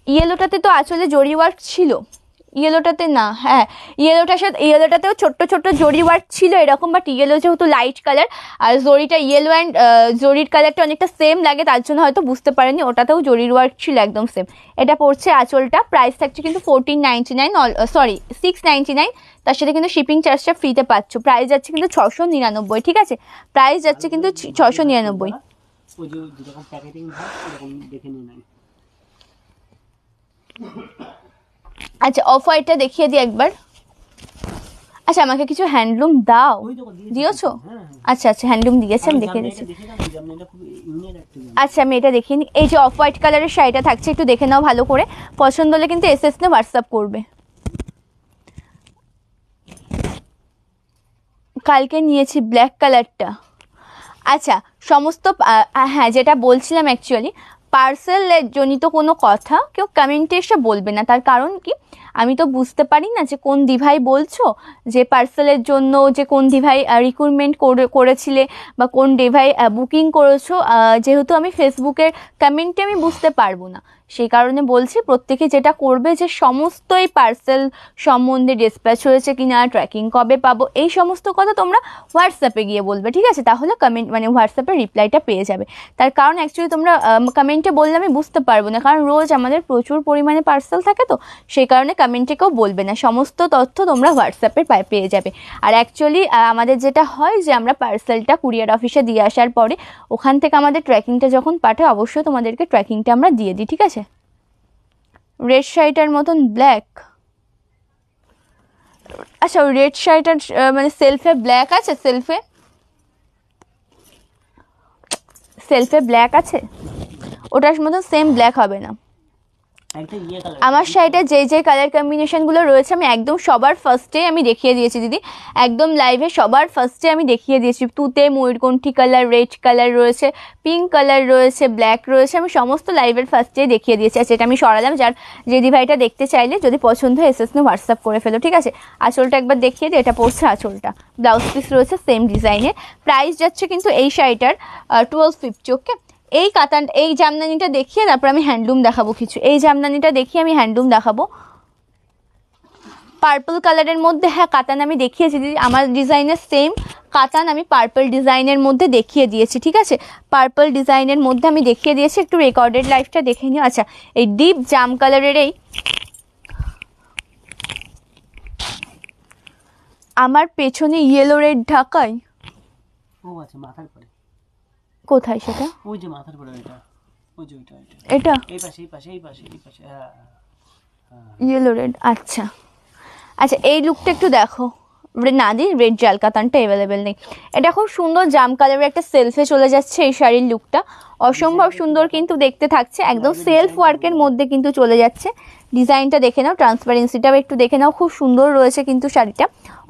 ইয়েলোটাতে তো আসলে জরি ওয়ার্ক ছিল, ইয়েলোটাতে না, হ্যাঁ ইয়েলোটার সাথে ইয়েলোটাতেও ছোট্ট ছোট্ট জরি ওয়ার্ক ছিল এরকম, বাট ইয়েলো যেহেতু লাইট কালার আর জরিটা ইয়েলো অ্যান্ড জরির কালারটা অনেকটা সেম লাগে, তার জন্য হয়তো বুঝতে পারেনি, ওটাতেও জরির ওয়ার্ক ছিল একদম সেম। এটা পড়ছে আঁচলটা, প্রাইস থাকছে কিন্তু 1499, সরি 699, তার সাথে কিন্তু শিপিং চার্জটা ফ্রিতে পাচ্ছ। প্রাইস যাচ্ছে কিন্তু 699, ঠিক আছে, প্রাইস যাচ্ছে কিন্তু 699। আচ্ছা, অফ হোয়াইটটা দেখিয়ে দিই একবার। আচ্ছা, আমাকে কিছু হ্যান্ডলুম দাও, দিয়েছো? আচ্ছা আচ্ছা, হ্যান্ডলুম দিয়েছে, আমি দেখিয়ে দিচ্ছি। আচ্ছা, আমি এটা দেখিয়ে নিই। এই যে অফ হোয়াইট কালারের শাড়িটা থাকছে, একটু দেখে নাও ভালো করে, পছন্দ হলে কিন্তু এসএস নে হোয়াটসঅ্যাপ করবে। কালকে নিয়েছি ব্ল্যাক কালারটা। আচ্ছা, সমস্ত হ্যাঁ যেটা বলছিলাম অ্যাকচুয়ালি পার্সেলের জনিত কোনো কথা কেউ কমেন্টে এসে বলবে না, তার কারণ কি আমি তো বুঝতে পারি না যে কোন দিভাই বলছো, যে পার্সেলের জন্য যে কোন দিভাই রিক্রুটমেন্ট করেছিলে বা কোন দিভাই বুকিং করেছো, যেহেতু আমি ফেসবুকের কমেন্টে আমি বুঝতে পারবো না, সেই কারণে বলছি প্রত্যেকে যেটা করবে যে সমস্তই পার্সেল সম্বন্ধে ডিসপ্যাচ হয়েছে কিনা, ট্র্যাকিং কবে পাবো, এই সমস্ত কথা তোমরা হোয়াটসঅ্যাপে গিয়ে বলবে, ঠিক আছে, তাহলে কমেন্ট মানে হোয়াটসঅ্যাপে রিপ্লাইটা পেয়ে যাবে। তার কারণ অ্যাকচুয়ালি তোমরা কমেন্টে বললে আমি বুঝতে পারবো না, কারণ রোজ আমাদের প্রচুর পরিমাণে পার্সেল থাকে, তো সেই কারণে কমেন্টে কেউ বলবে না, সমস্ত তথ্য তোমরা হোয়াটসঅ্যাপে পেয়ে যাবে। আর অ্যাকচুয়ালি আমাদের যেটা হয় যে আমরা পার্সেলটা কুরিয়ার অফিসে দিয়ে আসার পরে ওখান থেকে আমাদের ট্র্যাকিংটা যখন পাঠায় অবশ্যই তোমাদেরকে ট্র্যাকিংটা আমরা দিয়ে দিই, ঠিক আছে। রেড শাড়িটার মতন ব্ল্যাক, আচ্ছা ওই রেড শাড়িটার মানে সেলফে ব্ল্যাক আছে, সেলফে ব্ল্যাক আছে, ওটার মতন সেম ব্ল্যাক হবে না। আমার শাড়িটা যে কালার কম্বিনেশনগুলো রয়েছে আমি একদম সবার ফার্স্টে আমি দেখিয়ে দিয়েছি দিদি, একদম লাইভে সবার ফার্স্টে আমি দেখিয়ে দিয়েছি। তুতে ময়ূরকণ্ঠী কালার, রেড কালার রয়েছে, পিঙ্ক কালার রয়েছে, ব্ল্যাক রয়েছে, আমি সমস্ত লাইভের ফার্স্টেই দেখিয়ে দিয়েছি। আচ্ছা, এটা আমি সরালাম, যার যে দিভাইটা দেখতে চাইলে যদি পছন্দ হয় এসএস নিয়ে হোয়াটসঅ্যাপ করে ফেলো, ঠিক আছে। আঁচলটা একবার দেখিয়ে দিই, এটা পড়ছে আঁচলটা, ব্লাউজ পিস রয়েছে সেম ডিজাইনের। প্রাইস যাচ্ছে কিন্তু এই শাড়িটার 1250, ওকে। এই কাতান এই জামদানিটা দেখিয়ে তারপর আমি হ্যান্ডলুম দেখাবো কিছু, এই জামদানিটা দেখিয়ে আমি হ্যান্ডলুম দেখাবো। পার্পল কালারের মধ্যে, হ্যাঁ কাতান আমি দেখিয়েছি দিদি, আমার ডিজাইনের সেম কাতান আমি পার্পল ডিজাইনের মধ্যে দেখিয়ে দিয়েছি, ঠিক আছে, পার্পল ডিজাইনের মধ্যে আমি দেখিয়ে দিয়েছি। একটু রেকর্ডেড লাইভটা দেখে নিও। আচ্ছা, এই ডিপ জাম কালারের এই আমার পেছনে ইয়েলো রেড ঢাকাই। ও আচ্ছা, মাথার পরে কোথায় সেটা? ওই যে মাথার পরে এটা, ওই যে ওইটা এটা এই পাশে এই পাশে এই পাশে এই পাশে, হ্যাঁ ইয়েলো রেড। আচ্ছা আচ্ছা, এই লুকটা একটু দেখো। না দি, রেড জাল কাতানটা অ্যাভেলেবেল নেই। এটা খুব সুন্দর জাম কালারের একটা সেলফে চলে যাচ্ছে এই শাড়ির লুকটা, অসম্ভব সুন্দর কিন্তু দেখতে থাকছে, একদম সেলফ ওয়ার্কের মধ্যে কিন্তু চলে যাচ্ছে। ডিজাইনটা দেখে নাও, ট্রান্সপারেন্সিটাও একটু দেখে নাও, খুব সুন্দর রয়েছে কিন্তু শাড়িটা।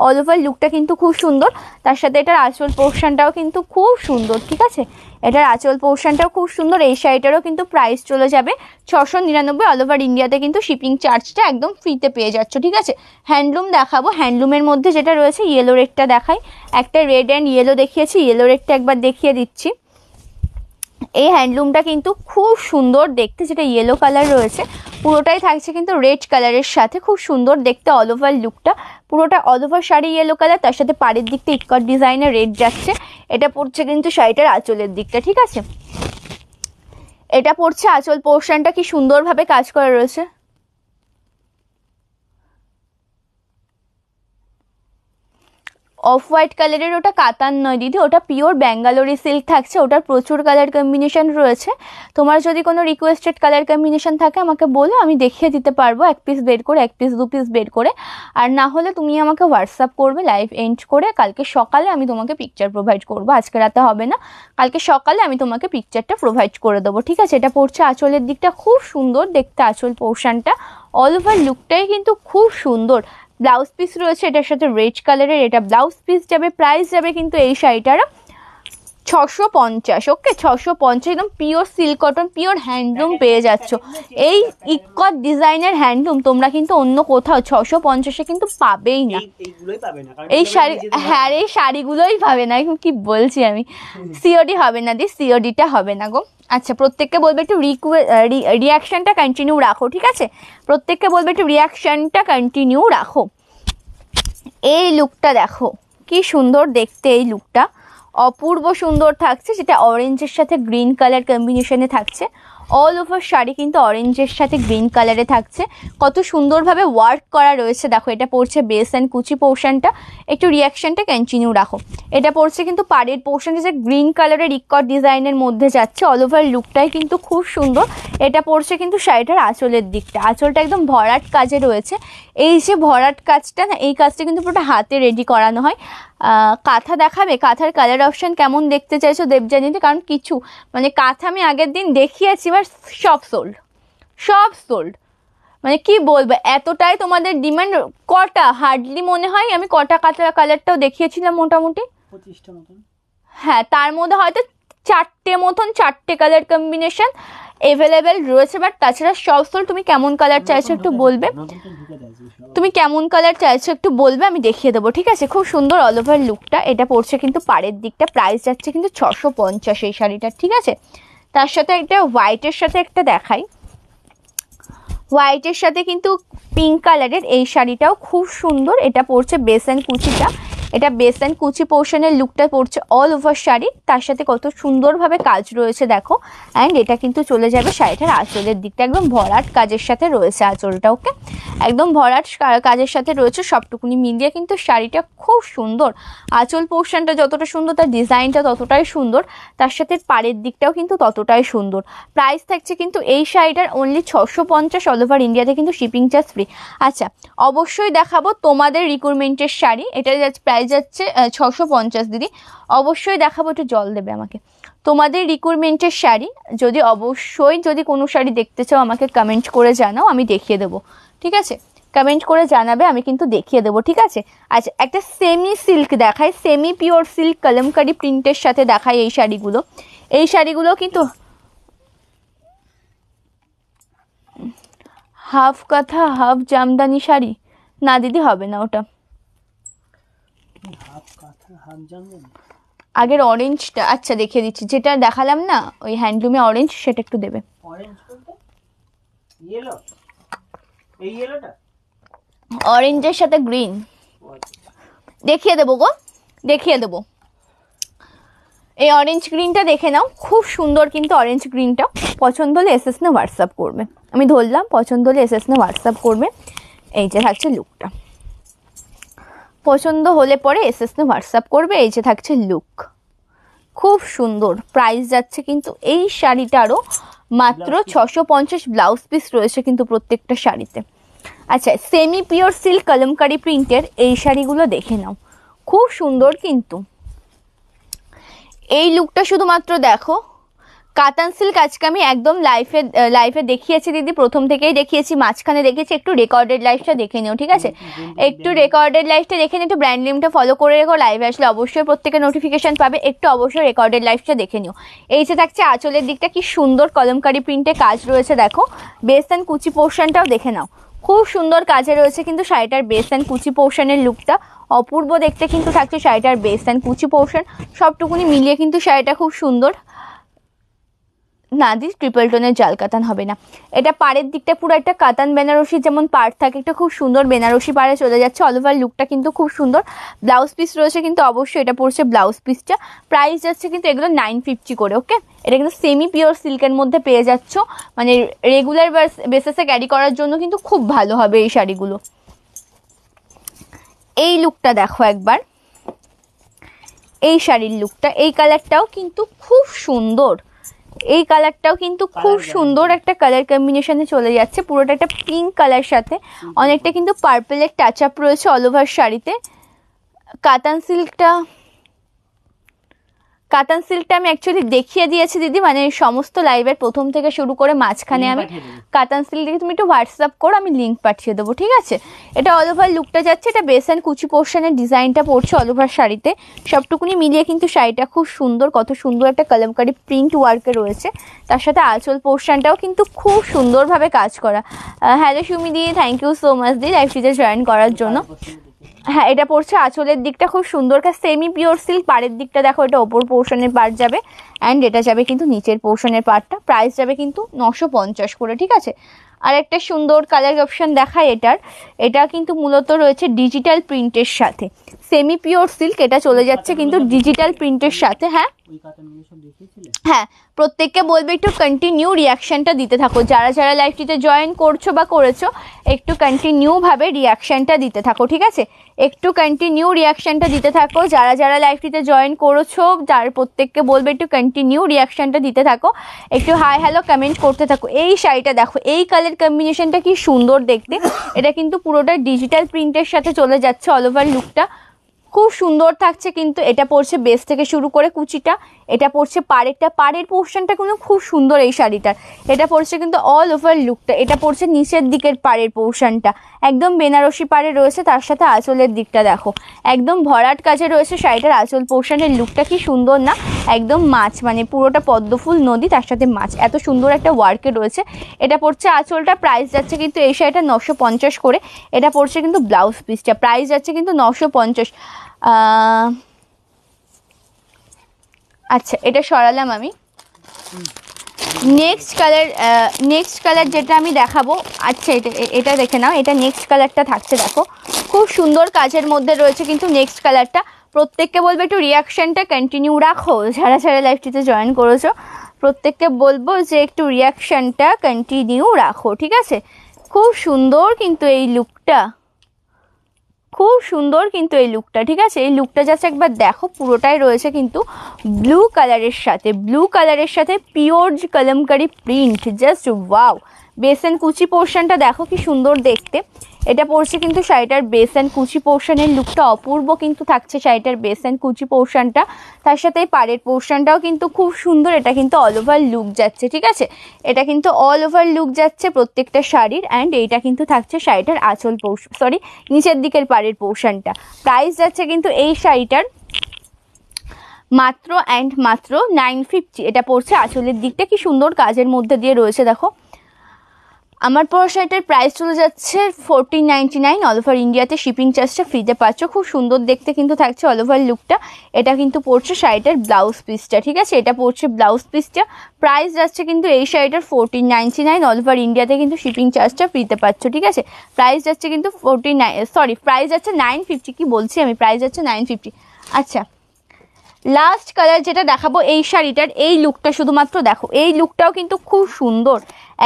অল ওভার লুকটা কিন্তু খুব সুন্দর, তার সাথে এটার আঁচল পোর্শনটাও কিন্তু খুব সুন্দর। ঠিক আছে, এটার আঁচল পোর্শনটাও খুব সুন্দর। এই শাড়িটারও কিন্তু প্রাইস চলে যাবে 699। অল ওভার ইন্ডিয়াতে কিন্তু শিপিং চার্জটা একদম ফ্রিতে পেয়ে যাচ্ছ। ঠিক আছে, হ্যান্ডলুম দেখাবো। হ্যান্ডলুমের মধ্যে যেটা রয়েছে ইয়েলো রেডটা দেখাই। একটা রেড অ্যান্ড ইয়েলো দেখিয়েছি, ইয়েলো রেডটা একবার দেখিয়ে দিচ্ছি। এই হ্যান্ডলুমটা কিন্তু খুব সুন্দর দেখতে, যেটা ইয়েলো কালার রয়েছে পুরোটাই থাকছে কিন্তু রেড কালারের সাথে, খুব সুন্দর দেখতে অল ওভার লুকটা। পুরোটা all over sari yellow colour, তার সাথে পাড়ের দিকটা ইকট ডিজাইনের রেড যাচ্ছে। এটা পড়ছে কিন্তু শাড়িটার আঁচলের দিকটা। ঠিক আছে, এটা পড়ছে আঁচল পোর্শনটা, কি সুন্দরভাবে কাজ করা রয়েছে। অফ হোয়াইট কালারের, ওটা কাতান নয় দিদি, ওটা পিওর ব্যাঙ্গালোরি সিল্ক থাকছে। ওটার প্রচুর কালার কম্বিনেশন রয়েছে। তোমার যদি কোনো রিকোয়েস্টেড কালার কম্বিনেশন থাকে আমাকে বলো, আমি দেখিয়ে দিতে পারবো এক পিস বের করে, এক পিস দু পিস বের করে। আর না হলে তুমি আমাকে হোয়াটসঅ্যাপ করবে লাইভ এন্ড করে, কালকে সকালে আমি তোমাকে পিকচার প্রোভাইড করবো। আজকে রাতে হবে না, কালকে সকালে আমি তোমাকে পিকচারটা প্রোভাইড করে দেবো। ঠিক আছে, এটা পড়ছে আঁচলের দিকটা, খুব সুন্দর দেখতে আঁচল পোর্শনটা। অল ওভার লুকটাই কিন্তু খুব সুন্দর। ব্লাউজ পিস রয়েছে এটার সাথে রেড কালারের, এটা ব্লাউজ পিস যাবে। প্রাইস যাবে কিন্তু এই শাড়িটার 650। ওকে, 650, একদম pure silk cotton, pure handloom পেয়ে যাচ্ছ। এই ইকট ডিজাইনের হ্যান্ডলুম তোমরা কিন্তু অন্য কোথাও 650-এ কিন্তু পাবেই না। এই শাড়ি, হ্যাঁ এই শাড়িগুলোই পাবে না। কি বলছি আমি, সিওডি হবে না দি, সিওডিটা হবে না গো। আচ্ছা, প্রত্যেককে বলবে একটু রিয়াকশনটা কন্টিনিউ রাখো। ঠিক আছে, প্রত্যেককে বলবে একটু রিয়াকশনটা কন্টিনিউ রাখো। এই লুকটা দেখো, কি সুন্দর দেখতে এই লুকটা, অপূর্ব সুন্দর থাকছে, যেটা অরেঞ্জের সাথে গ্রিন কালার কম্বিনেশনে থাকছে। অল ওভার শাড়ি কিন্তু অরেঞ্জের সাথে গ্রিন কালারে থাকছে, কত সুন্দরভাবে ওয়ার্ক করা রয়েছে দেখো। এটা পড়ছে বেস অ্যান্ড কুচি পোর্শনটা, একটু রিয়াকশনটা কন্টিনিউ রাখো। এটা পড়ছে কিন্তু পাড়ের পোর্শনটা, যে গ্রিন কালারের ইকট ডিজাইনের মধ্যে যাচ্ছে। অল ওভার লুকটাই কিন্তু খুব সুন্দর। এটা পড়ছে কিন্তু শাড়িটার আঁচলের দিকটা, আঁচলটা একদম ভরাট কাজে রয়েছে। এই যে ভরাট কাজটা না, এই কাজটা কিন্তু পুরোটা হাতে রেডি করানো হয়। কাঁথা দেখাবে, কাঁথার কালার অপশন কেমন দেখতে চাইছো দেবযানীতে? কারণ কিছু মানে কাঁথা আমি আগের দিন দেখিয়েছি, এবার সব সোল্ড, সব সোল্ড। মানে কি বলবো, এতটাই তোমাদের ডিমান্ড। কটা হার্ডলি মনে হয় আমি কটা কাঁথা কালারটাও দেখিয়েছিলাম মোটামুটি 25টা মতন। হ্যাঁ, তার মধ্যে হয়তো 4টে মতন, 4টে কালার কম্বিনেশন এভেলেবেল রয়েছে। বাট তাছাড়া সব সোল। তুমি কেমন কালার চাইছো একটু বলবে, তুমি কেমন কালার চাইছো একটু বলবে, আমি দেখিয়ে দেবো। ঠিক আছে, খুব সুন্দর অল ওভার লুকটা। এটা পড়ছে কিন্তু পাড়ের দিকটা, প্রাইস যাচ্ছে কিন্তু 650 এই শাড়িটার। ঠিক আছে, তার সাথে একটা হোয়াইটের সাথে একটা দেখাই। হোয়াইটের সাথে কিন্তু পিঙ্ক কালারের এই শাড়িটাও খুব সুন্দর। এটা পড়ছে বেস অ্যান্ড কুচিটা, এটা বেস অ্যান্ড কুচি পোর্শনের লুকটা পড়ছে অল ওভার শাড়ি, তার সাথে কত সুন্দরভাবে কাজ রয়েছে দেখো। অ্যান্ড এটা কিন্তু চলে যাবে শাড়িটার আঁচলের দিকটা, একদম ভরাট কাজের সাথে রয়েছে আঁচলটা। ওকে, একদম ভরাট কাজের সাথে রয়েছে, সবটুকুনি মিলিয়ে কিন্তু শাড়িটা খুব সুন্দর। আঁচল পোর্শনটা যতটা সুন্দর, তার ডিজাইনটা ততটাই সুন্দর, তার সাথে পাড়ের দিকটাও কিন্তু ততটাই সুন্দর। প্রাইস থাকছে কিন্তু এই শাড়িটার অনলি 650। অল ওভার ইন্ডিয়াতে কিন্তু শিপিং চার্জ ফ্রি। আচ্ছা, অবশ্যই দেখাবো তোমাদের রিকোয়ারমেন্টের শাড়ি। এটার প্রাইস যাচ্ছে 650 দিদি। অবশ্যই দেখাবো, একটু জল দেবে আমাকে। তোমাদের রিকোয়ারমেন্টের শাড়ি যদি অবশ্যই যদি কোনো শাড়ি দেখতে চাও আমাকে কমেন্ট করে জানাও, আমি দেখিয়ে দেবো। ঠিক আছে, কমেন্ট করে জানাবে, আমি কিন্তু দেখিয়ে দেবো। ঠিক আছে, আচ্ছা একটা সেমি সিল্ক দেখাই, সেমি পিওর সিল্ক কলমকারি প্রিন্টের সাথে দেখাই এই শাড়িগুলো। এই শাড়িগুলো কিন্তু হাফ কাঁথা হাফ জামদানি শাড়ি, না দিদি হবে না ওটা। আগের অরেঞ্জটা, আচ্ছা দেখিয়ে দিচ্ছি, যেটা দেখালাম না ওই হ্যান্ডলুমে অরেঞ্জ, সেটা একটু দেবে। অরেঞ্জের সাথে গ্রিন দেখিয়ে দেবো গো, দেখিয়ে দেবো। এই অরেঞ্জ গ্রিনটা দেখে নাও, খুব সুন্দর কিন্তু অরেঞ্জ গ্রিনটা। পছন্দ হলে এসএস না হোয়াটসঅ্যাপ করবে, আমি ধরলাম পছন্দ হলে এসএস না হোয়াটসঅ্যাপ করবে। এই যে থাকছে লুকটা, পছন্দ হলে পরে এসএসনে হোয়াটসঅ্যাপ করবে। এই যে থাকছে লুক, খুব সুন্দর। প্রাইস যাচ্ছে কিন্তু এই শাড়িটারও মাত্র 650। ব্লাউজ পিস রয়েছে কিন্তু প্রত্যেকটা শাড়িতে। আচ্ছা, সেমি পিওর সিল্ক কলমকারি প্রিন্টের এই শাড়িগুলো দেখে নাও, খুব সুন্দর কিন্তু। এই লুকটা শুধুমাত্র দেখো, কাতান সিল্ক আজকে আমি একদম লাইভে দেখিয়েছি দিদি, প্রথম থেকেই দেখিয়েছি, মাঝখানে দেখেছি, একটু রেকর্ডেড লাইভটা দেখে নিও, ঠিক আছে? একটু রেকর্ডেড লাইভটা দেখে নিও, একটু ব্র্যান্ড নেমটা ফলো করে রেখো, লাইভে আসলে অবশ্যই প্রত্যেকের নোটিফিকেশন পাবে, একটু অবশ্যই রেকর্ডেড লাইভটা দেখে নিও। এই যে থাকছে আঁচলের দিকটা, কি সুন্দর কলমকারি প্রিন্টে কাজ রয়েছে দেখো, বেস অ্যান্ড কুচি পোর্শনটাও দেখে নাও, খুব সুন্দর কাজে রয়েছে কিন্তু শাড়িটার বেস অ্যান্ড কুচি পোর্শনের লুকটা অপূর্ব দেখতে কিন্তু থাকছে শাড়িটার বেস অ্যান্ড কুচি পোর্শন সবটুকুনি মিলিয়ে কিন্তু শাড়িটা খুব সুন্দর। না দি, ট্রিপল টোনের জাল কাতান হবে না, এটা পাড়ের দিকটা পুরো একটা কাতান বেনারসি যেমন পাড় থাকে, একটা খুব সুন্দর বেনারসি পাড়ে চলে যাচ্ছে। অল ওভার লুকটা কিন্তু খুব সুন্দর। ব্লাউজ পিস রয়েছে কিন্তু অবশ্যই, এটা পড়ছে ব্লাউজ পিসটা। প্রাইস যাচ্ছে কিন্তু এগুলো 950 করে। ওকে, এটা কিন্তু সেমি পিওর সিল্কের মধ্যে পেয়ে যাচ্ছ, মানে রেগুলার বেসিসে ক্যারি করার জন্য কিন্তু খুব ভালো হবে এই শাড়িগুলো। এই লুকটা দেখো একবার, এই শাড়ির লুকটা, এই কালারটাও কিন্তু খুব সুন্দর, এই কালারটাও কিন্তু খুব সুন্দর একটা কালার কম্বিনেশনে চলে যাচ্ছে, পুরোটা একটা পিঙ্ক কালার সাথে অনেকটা কিন্তু পার্পেলের টাচ আপ রয়েছে অল ওভার শাড়িতে। কাতান সিল্কটা আমি অ্যাকচুয়ালি দেখিয়ে দিয়েছি দিদি, মানে সমস্ত লাইভের প্রথম থেকে শুরু করে মাঝখানে আমি কাতান সিল্কটাকে তুমি একটু হোয়াটসঅ্যাপ করো, আমি লিঙ্ক পাঠিয়ে দেবো, ঠিক আছে? এটা অল ওভার লুকটা যাচ্ছে, এটা বেস অ্যান্ড কুচি পোর্শনের ডিজাইনটা পড়ছে অল ওভার শাড়িতে, সবটুকুনি মিলিয়ে কিন্তু শাড়িটা খুব সুন্দর, কত সুন্দর একটা কলমকারি প্রিন্ট ওয়ার্কে রয়েছে, তার সাথে আঁচল পোর্শনটাও কিন্তু খুব সুন্দরভাবে কাজ করা। হ্যালো সুমিদি, থ্যাংক ইউ সো মাচ দি লাইভটিতে জয়েন করার জন্য। হ্যাঁ, এটা পড়ছে আঁচলের দিকটা খুব সুন্দর, সেমি পিওর সিল্ক। পাড়ের দিকটা দেখো, এটা ওপর পোর্শনের পার্ট যাবে অ্যান্ড এটা যাবে কিন্তু নিচের পোর্শনের পার্টটা। প্রাইস যাবে কিন্তু 950 করে, ঠিক আছে? আর একটা সুন্দর কালার অপশন দেখায় এটার, এটা কিন্তু মূলত রয়েছে ডিজিটাল প্রিন্টের সাথে, সেমি পিওর সিল্ক, এটা চলে যাচ্ছে কিন্তু ডিজিটাল প্রিন্টের সাথে। হ্যাঁ হ্যাঁ, প্রত্যেককে বলবে একটু কন্টিনিউ রিয়াকশনটা দিতে থাকো, যারা যারা লাইভটিতে জয়েন করছো বা করেছো একটু কন্টিনিউভাবে রিয়াকশনটা দিতে থাকো, ঠিক আছে? একটু কন্টিনিউ রিয়াকশনটা দিতে থাকো, যারা যারা লাইভটিতে জয়েন করেছো যার প্রত্যেককে বলবে একটু কন্টিনিউ রিয়াকশনটা দিতে থাকো, একটু হাই হ্যালো কমেন্ট করতে থাকো। এই শাড়িটা দেখো, এই কালার কম্বিনেশনটা কি সুন্দর দেখতে, এটা কিন্তু পুরোটা ডিজিটাল প্রিন্টের সাথে চলে যাচ্ছে অল ওভার লুকটা, খুব সুন্দর থাকছে কিন্তু। এটা পড়ছে বেস থেকে শুরু করে কুচিটা, এটা পড়ছে পাড়ের পোর্শনটা কিন্তু খুব সুন্দর এই শাড়িটার, এটা পড়ছে কিন্তু অল ওভার লুকটা, এটা পড়ছে নিচের দিকের পাড়ের পোর্শনটা একদম বেনারসি পাড়ে রয়েছে, তার সাথে আঁচলের দিকটা দেখো একদম ভরাট কাজে রয়েছে শাড়িটার আঁচল পোর্শনের লুকটা কি সুন্দর না, একদম মাছ, মানে পুরোটা পদ্মফুল নদী তার সাথে মাছ, এত সুন্দর একটা ওয়ার্কে রয়েছে। এটা পড়ছে আঁচলটা, প্রাইস যাচ্ছে কিন্তু এই শাড়িটা 950 করে। এটা পড়ছে কিন্তু ব্লাউজ পিসটা, প্রাইস যাচ্ছে কিন্তু 950। আচ্ছা, এটা সরালাম আমি। নেক্সট কালার যেটা আমি দেখাবো, আচ্ছা এটা দেখে নাও, এটা নেক্সট কালারটা থাকছে দেখো, খুব সুন্দর কাজের মধ্যে রয়েছে কিন্তু নেক্সট কালারটা। প্রত্যেককে বলবো একটু রিয়াকশনটা কন্টিনিউ রাখো, যারা যারা লাইভটিতে জয়েন করেছো প্রত্যেককে বলবো যে একটু রিয়াকশনটা কন্টিনিউ রাখো, ঠিক আছে? খুব সুন্দর কিন্তু এই লুকটা, খুব সুন্দর কিন্তু এই লুকটা, ঠিক আছে? এই লুকটা জাস্ট একবার দেখো, পুরোটাই রয়েছে কিন্তু ব্লু কালারের সাথে pure kalamkari print, just wow. Base and কুচি পোর্শনটা দেখো কি সুন্দর দেখতে, এটা পড়ছে কিন্তু শাড়িটার বেস অ্যান্ড কুচি পোর্শনের লুকটা অপূর্ব কিন্তু থাকছে শাড়িটার বেস অ্যান্ড কুচি পোর্শনটা, তার সাথে পাড়ের পোর্শনটাও কিন্তু খুব সুন্দর, এটা কিন্তু অল ওভার লুক যাচ্ছে, ঠিক আছে? এটা কিন্তু অল ওভার লুক যাচ্ছে প্রত্যেকটা শাড়ির, অ্যান্ড এইটা কিন্তু থাকছে শাড়িটার আঁচল নিচের দিকের পাড়ের পোর্শনটা। প্রাইস যাচ্ছে কিন্তু এই শাড়িটার মাত্র 950। এটা পড়ছে আঁচলের দিকটা কি সুন্দর কাজের মধ্যে দিয়ে রয়েছে দেখো। আমার পরা শাড়িটার প্রাইস চলে যাচ্ছে 1499, অল ওভার ইন্ডিয়াতে শিপিং চার্জটা ফ্রিতে পাচ্ছ। খুব সুন্দর দেখতে কিন্তু থাকছে অল ওভার লুকটা। এটা কিন্তু পড়ছে শাড়িটার ব্লাউজ পিসটা, ঠিক আছে? এটা পড়ছে ব্লাউজ পিসটা, প্রাইস যাচ্ছে কিন্তু এই শাড়িটার 1499, অল ওভার ইন্ডিয়াতে কিন্তু শিপিং চার্জটা ফ্রিতে পাচ্ছ, ঠিক আছে? প্রাইস যাচ্ছে কিন্তু প্রাইস যাচ্ছে 950, কি বলছি আমি, প্রাইস যাচ্ছে 950। আচ্ছা, লাস্ট কালার যেটা দেখাবো এই শাড়িটার এই লুকটা শুধুমাত্র দেখো, এই লুকটাও কিন্তু খুব সুন্দর,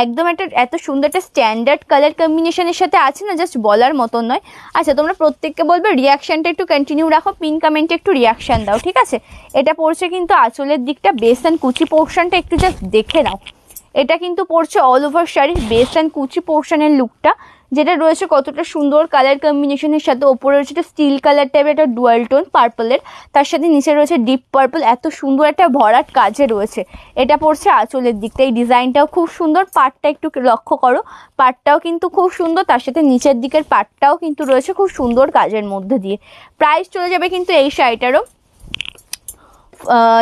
একদম একটা এত সুন্দর একটা স্ট্যান্ডার্ড কালার কম্বিনেশনের সাথে আছে না, জাস্ট বলার মতন নয়। আচ্ছা তোমরা প্রত্যেককে বলবে রিয়াকশানটা একটু কন্টিনিউ রাখো, পিন কমেন্টে একটু রিয়াকশান দাও, ঠিক আছে। এটা পড়ছে কিন্তু আঁচলের দিকটা, বেস অ্যান্ড কুচি পোর্শনটা একটু জাস্ট দেখে নাও। এটা কিন্তু পড়ছে অল ওভার শাড়ির বেস অ্যান্ড কুচি পোর্শনের লুকটা, যেটা রয়েছে কতটা সুন্দর কালার কম্বিনেশনের সাথে। ওপরে রয়েছে একটা স্টিল কালার টাইপের একটা ডুয়াল টোন পার্পলের, তার সাথে নিচে রয়েছে ডিপ পার্পল, এত সুন্দর একটা ভরাট কাজে রয়েছে। এটা পড়ছে আঁচলের দিকটা, এই ডিজাইনটাও খুব সুন্দর, পাটটা একটু লক্ষ্য করো, পাটটাও কিন্তু খুব সুন্দর, তার সাথে নিচের দিকের পাটটাও কিন্তু রয়েছে খুব সুন্দর কাজের মধ্যে দিয়ে। প্রাইস চলে যাবে কিন্তু এই শাড়িটারও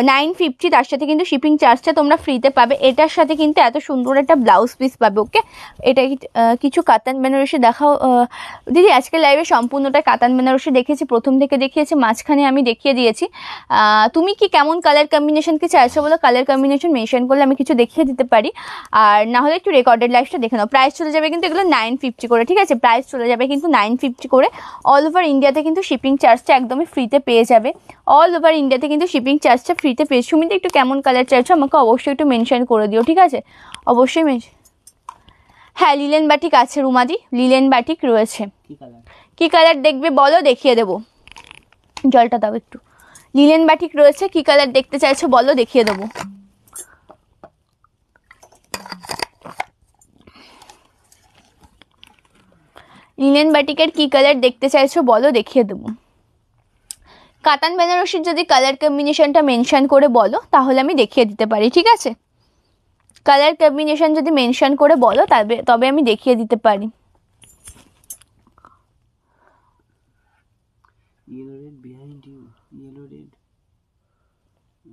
950, তার সাথে কিন্তু শিপিং চার্জটা তোমরা ফ্রিতে পাবে। এটার সাথে কিন্তু এত সুন্দর একটা ব্লাউজ পিস পাবে। ওকে, এটা কিছু কাতান বেনারসি দেখাও দিদি। আজকে লাইভে সম্পূর্ণটা কাতান বেনারসি দেখেছি, প্রথম থেকে দেখিয়েছি, মাঝখানে আমি দেখিয়ে দিয়েছি। তুমি কি কেমন কালার কম্বিনেশনকে চাইছো বলো, কালার কম্বিনেশন মেনশন করলে আমি কিছু দেখিয়ে দিতে পারি, আর না হলে একটু রেকর্ডেড লাইভটা দেখে নাও। প্রাইস চলে যাবে কিন্তু এগুলো 950 করে, ঠিক আছে, প্রাইস চলে যাবে কিন্তু 950 করে। অল ওভার ইন্ডিয়াতে কিন্তু শিপিং চার্জটা একদমই ফ্রিতে পেয়ে যাবে, অল ওভার ইন্ডিয়াতে কিন্তু শিপিং চার্জটা ফ্রিতে পেয়ে। সুমিত একটু কেমন কালার চাইছো আমাকে অবশ্যই একটু মেনশন করে দিও, ঠিক আছে, অবশ্যই মেনশন। হ্যাঁ লিলেন বাটিক আছে রুমাদি, লিলেন বাটিক রয়েছে। কি কালার দেখবে বলো, দেখিয়ে দেবো, জলটা দাও একটু। লিলেন বাটিক রয়েছে, কি কালার দেখতে চাইছো বলো, দেখিয়ে দেবো। লিলেন বাটিকের কি কালার দেখতে চাইছো বলো, দেখিয়ে দেবো। কাতান বেনারসির যদি কালার কম্বিনেশনটা মেনশন করে বলো তাহলে আমি দেখিয়ে দিতে পারি, ঠিক আছে। কালার কম্বিনেশন যদি মেনশন করে বলো তবে আমি দেখিয়ে দিতে পারি।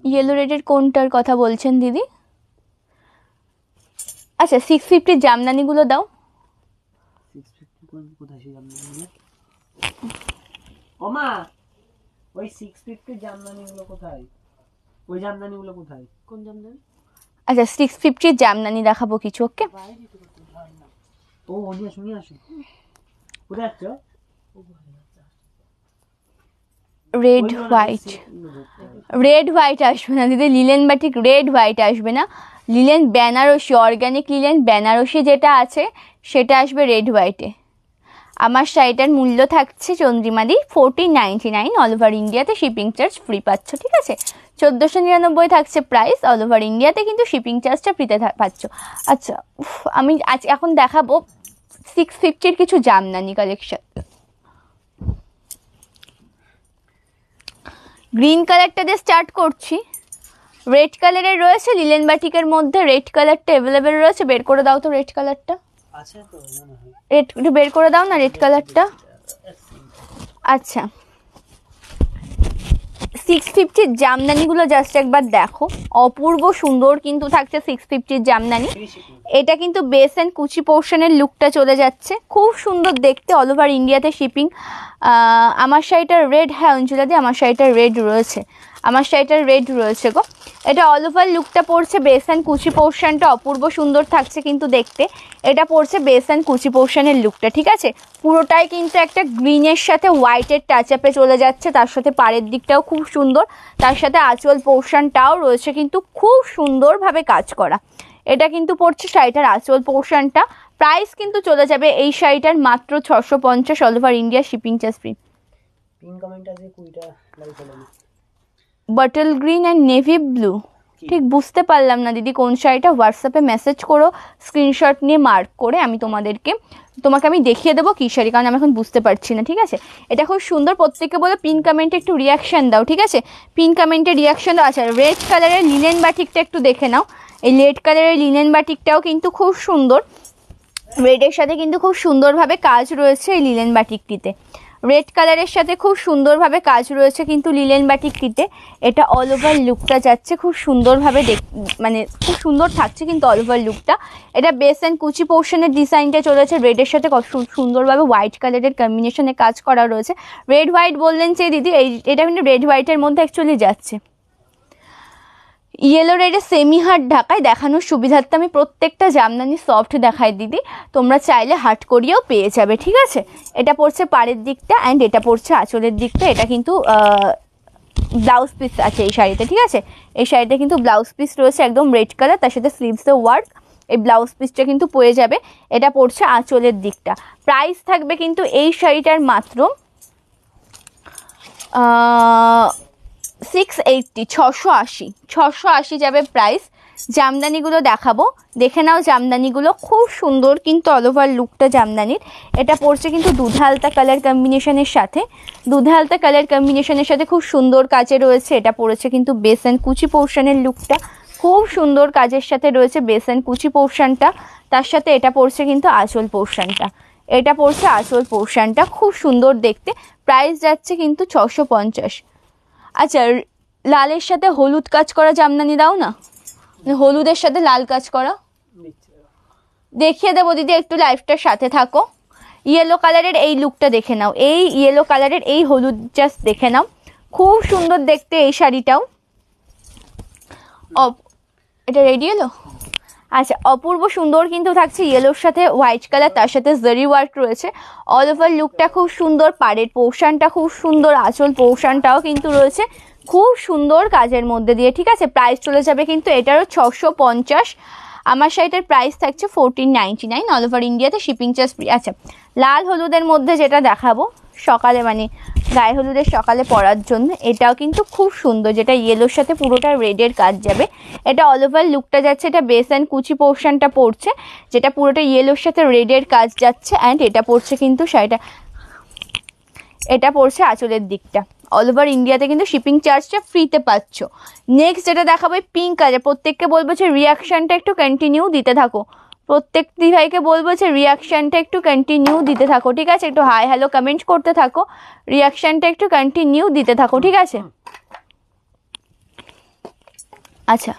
ইয়েলো রেডের কোনটার কথা বলছেন দিদি? আচ্ছা 650 জামদানিগুলো দাও। 650 কোথায় সেই জামদানিগুলো? ওমা ওই 650 জামদানিগুলো কোথায়? ওই জামদানিগুলো কোথায়? কোন জামদানি? আচ্ছা 650 জামদানি দেখাবো কিছু। ওকে, ও নিয়ে আসো নিয়ে আসো। কোথায় যাচ্ছ? রেড হোয়াইট, রেড হোয়াইট আসবে না দিদি, লিলেন বাটিক রেড হোয়াইট আসবে না, linen Banarasi, organic linen Banarasi যেটা আছে সেটা আসবে রেড হোয়াইটে। আমার শাড়িটার মূল্য থাকছে চন্দ্রিমাদি 1499, অল ওভার ইন্ডিয়াতে শিপিং চার্জ ফ্রি পাচ্ছ, ঠিক আছে। 1499 থাকছে প্রাইস, অল ওভার ইন্ডিয়াতে কিন্তু শিপিং চার্জটা ফ্রিতে পাচ্ছ। আচ্ছা আমি আজ এখন দেখাবো 650 কিছু জামদানি কালেকশন। গ্রিন কালারটা দিয়ে স্টার্ট করছি, রেড কালারের রয়েছে লিলেন বাটিকের মধ্যে, রেড কালারটা অ্যাভেলেবেল রয়েছে, বের করে দাও তো রেড কালারটা, আছে তো মনে হয়, রেড বের করে দাও না রেড কালারটা। আচ্ছা 650 জামদানিগুলো জাস্ট একবার দেখো, অপূর্ব সুন্দর কিন্তু থাকছে 650 জামদানি। এটা কিন্তু বেস অ্যান্ড কুচি পোর্শনের লুকটা চলে যাচ্ছে, খুব সুন্দর দেখতে, অল ওভার ইন্ডিয়াতে শিপিং। আমার শাড়িটার রেড, হ্যাঁ অঞ্জলা দি আমার শাড়িটার রেড রয়েছে, আমার শাড়িটার রেড রয়েছে গো। এটা অল ওভার লুকটা পড়ছে বেস অ্যান্ড কুচি পোর্শনটা অপূর্ব সুন্দর থাকছে কিন্তু দেখতে, এটা পড়ছে বেস অ্যান্ড কুচি পোর্শনের লুকটা, ঠিক আছে। পুরোটাই কিন্তু একটা গ্রিনের সাথে হোয়াইটের টাচ আপে চলে যাচ্ছে, তার সাথে পাড়ের দিকটাও খুব সুন্দর, তার সাথে আঁচল পোর্শনটাও রয়েছে কিন্তু খুব সুন্দরভাবে কাজ করা। এটা কিন্তু পড়ছে শাড়িটার আঁচল পোর্শনটা। প্রাইস কিন্তু চলে যাবে এই শাড়িটার মাত্র 650, all over India shipping charge free. Pin comment আছে কুইটা লাইক হলো bottle green and navy blue, ঠিক বুঝতে পারলাম না দিদি কোন শাড়িটা, হোয়াটসঅ্যাপে মেসেজ করো স্ক্রিনশট নিয়ে মার্ক করে, আমি তোমাকে আমি দেখিয়ে দেবো কী শাড়ি, কারণ আমি এখন বুঝতে পারছি না, ঠিক আছে। এটা খুব সুন্দর, প্রত্যেকে বলে পিন কমেন্টে একটু রিয়াকশান দাও, ঠিক আছে, পিন কমেন্টে রিয়াকশান দাও। আচ্ছা রেড কালারের লিনেন বাটিকটা একটু দেখে নাও, এই রেড কালারের লিনেন বাটিকটাও কিন্তু খুব সুন্দর, রেডের সাথে কিন্তু খুব সুন্দরভাবে কাজ রয়েছে এই লিনেন বাটিকটিতে, রেড কালারের সাথে খুব সুন্দরভাবে কাজ রয়েছে কিন্তু লিলেন বাটিকটিতে। এটা অল ওভার লুকটা যাচ্ছে খুব সুন্দরভাবে, মানে খুব সুন্দর থাকছে কিন্তু অল ওভার লুকটা। এটা বেস অ্যান্ড কুচি পোর্শনের ডিজাইনটা চলেছে, রেডের সাথে কত সুন্দরভাবে হোয়াইট কালারের কম্বিনেশনে কাজ করা রয়েছে। রেড হোয়াইট বললেন যে দিদি, এটা কিন্তু রেড হোয়াইটের মধ্যে অ্যাকচুয়ালি যাচ্ছে। ইয়েলো রেডে সেমি হাট ঢাকায় দেখানোর সুবিধার্থে আমি প্রত্যেকটা জামদানি সফট দেখাই দিদি, তোমরা চাইলে হাট করিয়েও পেয়ে যাবে, ঠিক আছে। এটা পড়ছে পাড়ের দিকটা অ্যান্ড এটা পড়ছে আঁচলের দিকটা, এটা কিন্তু ব্লাউজ পিস আছে এই শাড়িতে, ঠিক আছে। এই শাড়িতে কিন্তু ব্লাউজ পিস রয়েছে একদম রেড কালার, তার সাথে স্লিভসের ওয়ার্ক। এই ব্লাউজ পিসটা কিন্তু পরে যাবে। এটা পড়ছে আঁচলের দিকটা। প্রাইস থাকবে কিন্তু এই শাড়িটার মাত্র 680, 680 যাবে প্রাইস। জামদানিগুলো দেখাবো, দেখে নাও জামদানিগুলো খুব সুন্দর কিন্তু অল ওভার লুকটা জামদানির। এটা পড়ছে কিন্তু দুধে আলতা কালার কম্বিনেশনের সাথে, দুধে আলতা কালার কম্বিনেশনের সাথে খুব সুন্দর কাজে রয়েছে। এটা পড়েছে কিন্তু বেস অ্যান্ড কুচি পোর্শনের লুকটা, খুব সুন্দর কাজের সাথে রয়েছে বেস অ্যান্ড কুচি পোর্শনটা। তার সাথে এটা পড়ছে কিন্তু আঁচল পোর্শনটা, এটা পড়ছে আঁচল পোর্শনটা, খুব সুন্দর দেখতে। প্রাইস যাচ্ছে কিন্তু 650। আচ্ছা, লালের সাথে হলুদ কাজ করা জামদানি দাও না, হলুদের সাথে লাল কাজ করা দেখিয়ে দেবো দিদি, একটু লাইফটার সাথে থাকো। ইয়েলো কালারের এই লুকটা দেখে নাও, এই ইয়েলো কালারের এই হলুদ জাস্ট দেখে নাও, খুব সুন্দর দেখতে এই শাড়িটাও। এটা রেডি এলো। আচ্ছা, অপূর্ব সুন্দর কিন্তু থাকছে ইয়েলোর সাথে হোয়াইট কালার, তার সাথে জারি ওয়ার্ক রয়েছে। অল ওভার লুকটা খুব সুন্দর, পাড়ের পোর্শনটা খুব সুন্দর, আঁচল পোর্শনটাও কিন্তু রয়েছে খুব সুন্দর কাজের মধ্যে দিয়ে, ঠিক আছে। প্রাইস চলে যাবে কিন্তু এটারও 650। আমার শাড়িটার প্রাইস থাকছে 1499 অল ওভার ইন্ডিয়াতে, শিপিং চার্জ ফ্রি। আচ্ছা, লাল হলুদের মধ্যে যেটা দেখাবো সকালে, মানে গায়ে হলুদের সকালে পরার জন্য, এটাও কিন্তু খুব সুন্দর, যেটা ইয়েলোর সাথে পুরোটা রেডের কাজ যাবে। এটা অল ওভার লুকটা যাচ্ছে, এটা বেস অ্যান্ড কুচি পোর্শনটা পড়ছে, যেটা পুরোটা ইয়েলোর সাথে রেডের কাজ যাচ্ছে। অ্যান্ড এটা পড়ছে কিন্তু শাড়িটা, এটা পড়ছে আঁচলের দিকটা। অল ওভার ইন্ডিয়াতে কিন্তু শিপিং চার্জটা ফ্রিতে পাচ্ছ। নেক্সট যেটা দেখাবো পিঙ্ক কালার, প্রত্যেককে বলবো যে রিয়াকশানটা একটু কন্টিনিউ দিতে থাকো, প্রত্যেক ভাইকে বলবো যে রিয়াকশানটা একটু কন্টিনিউ দিতে থাকো, ঠিক আছে। একটু হাই হ্যালো কমেন্ট করতে থাকো, রিয়াকশানটা একটু কন্টিনিউ দিতে থাকো, ঠিক আছে। আচ্ছা,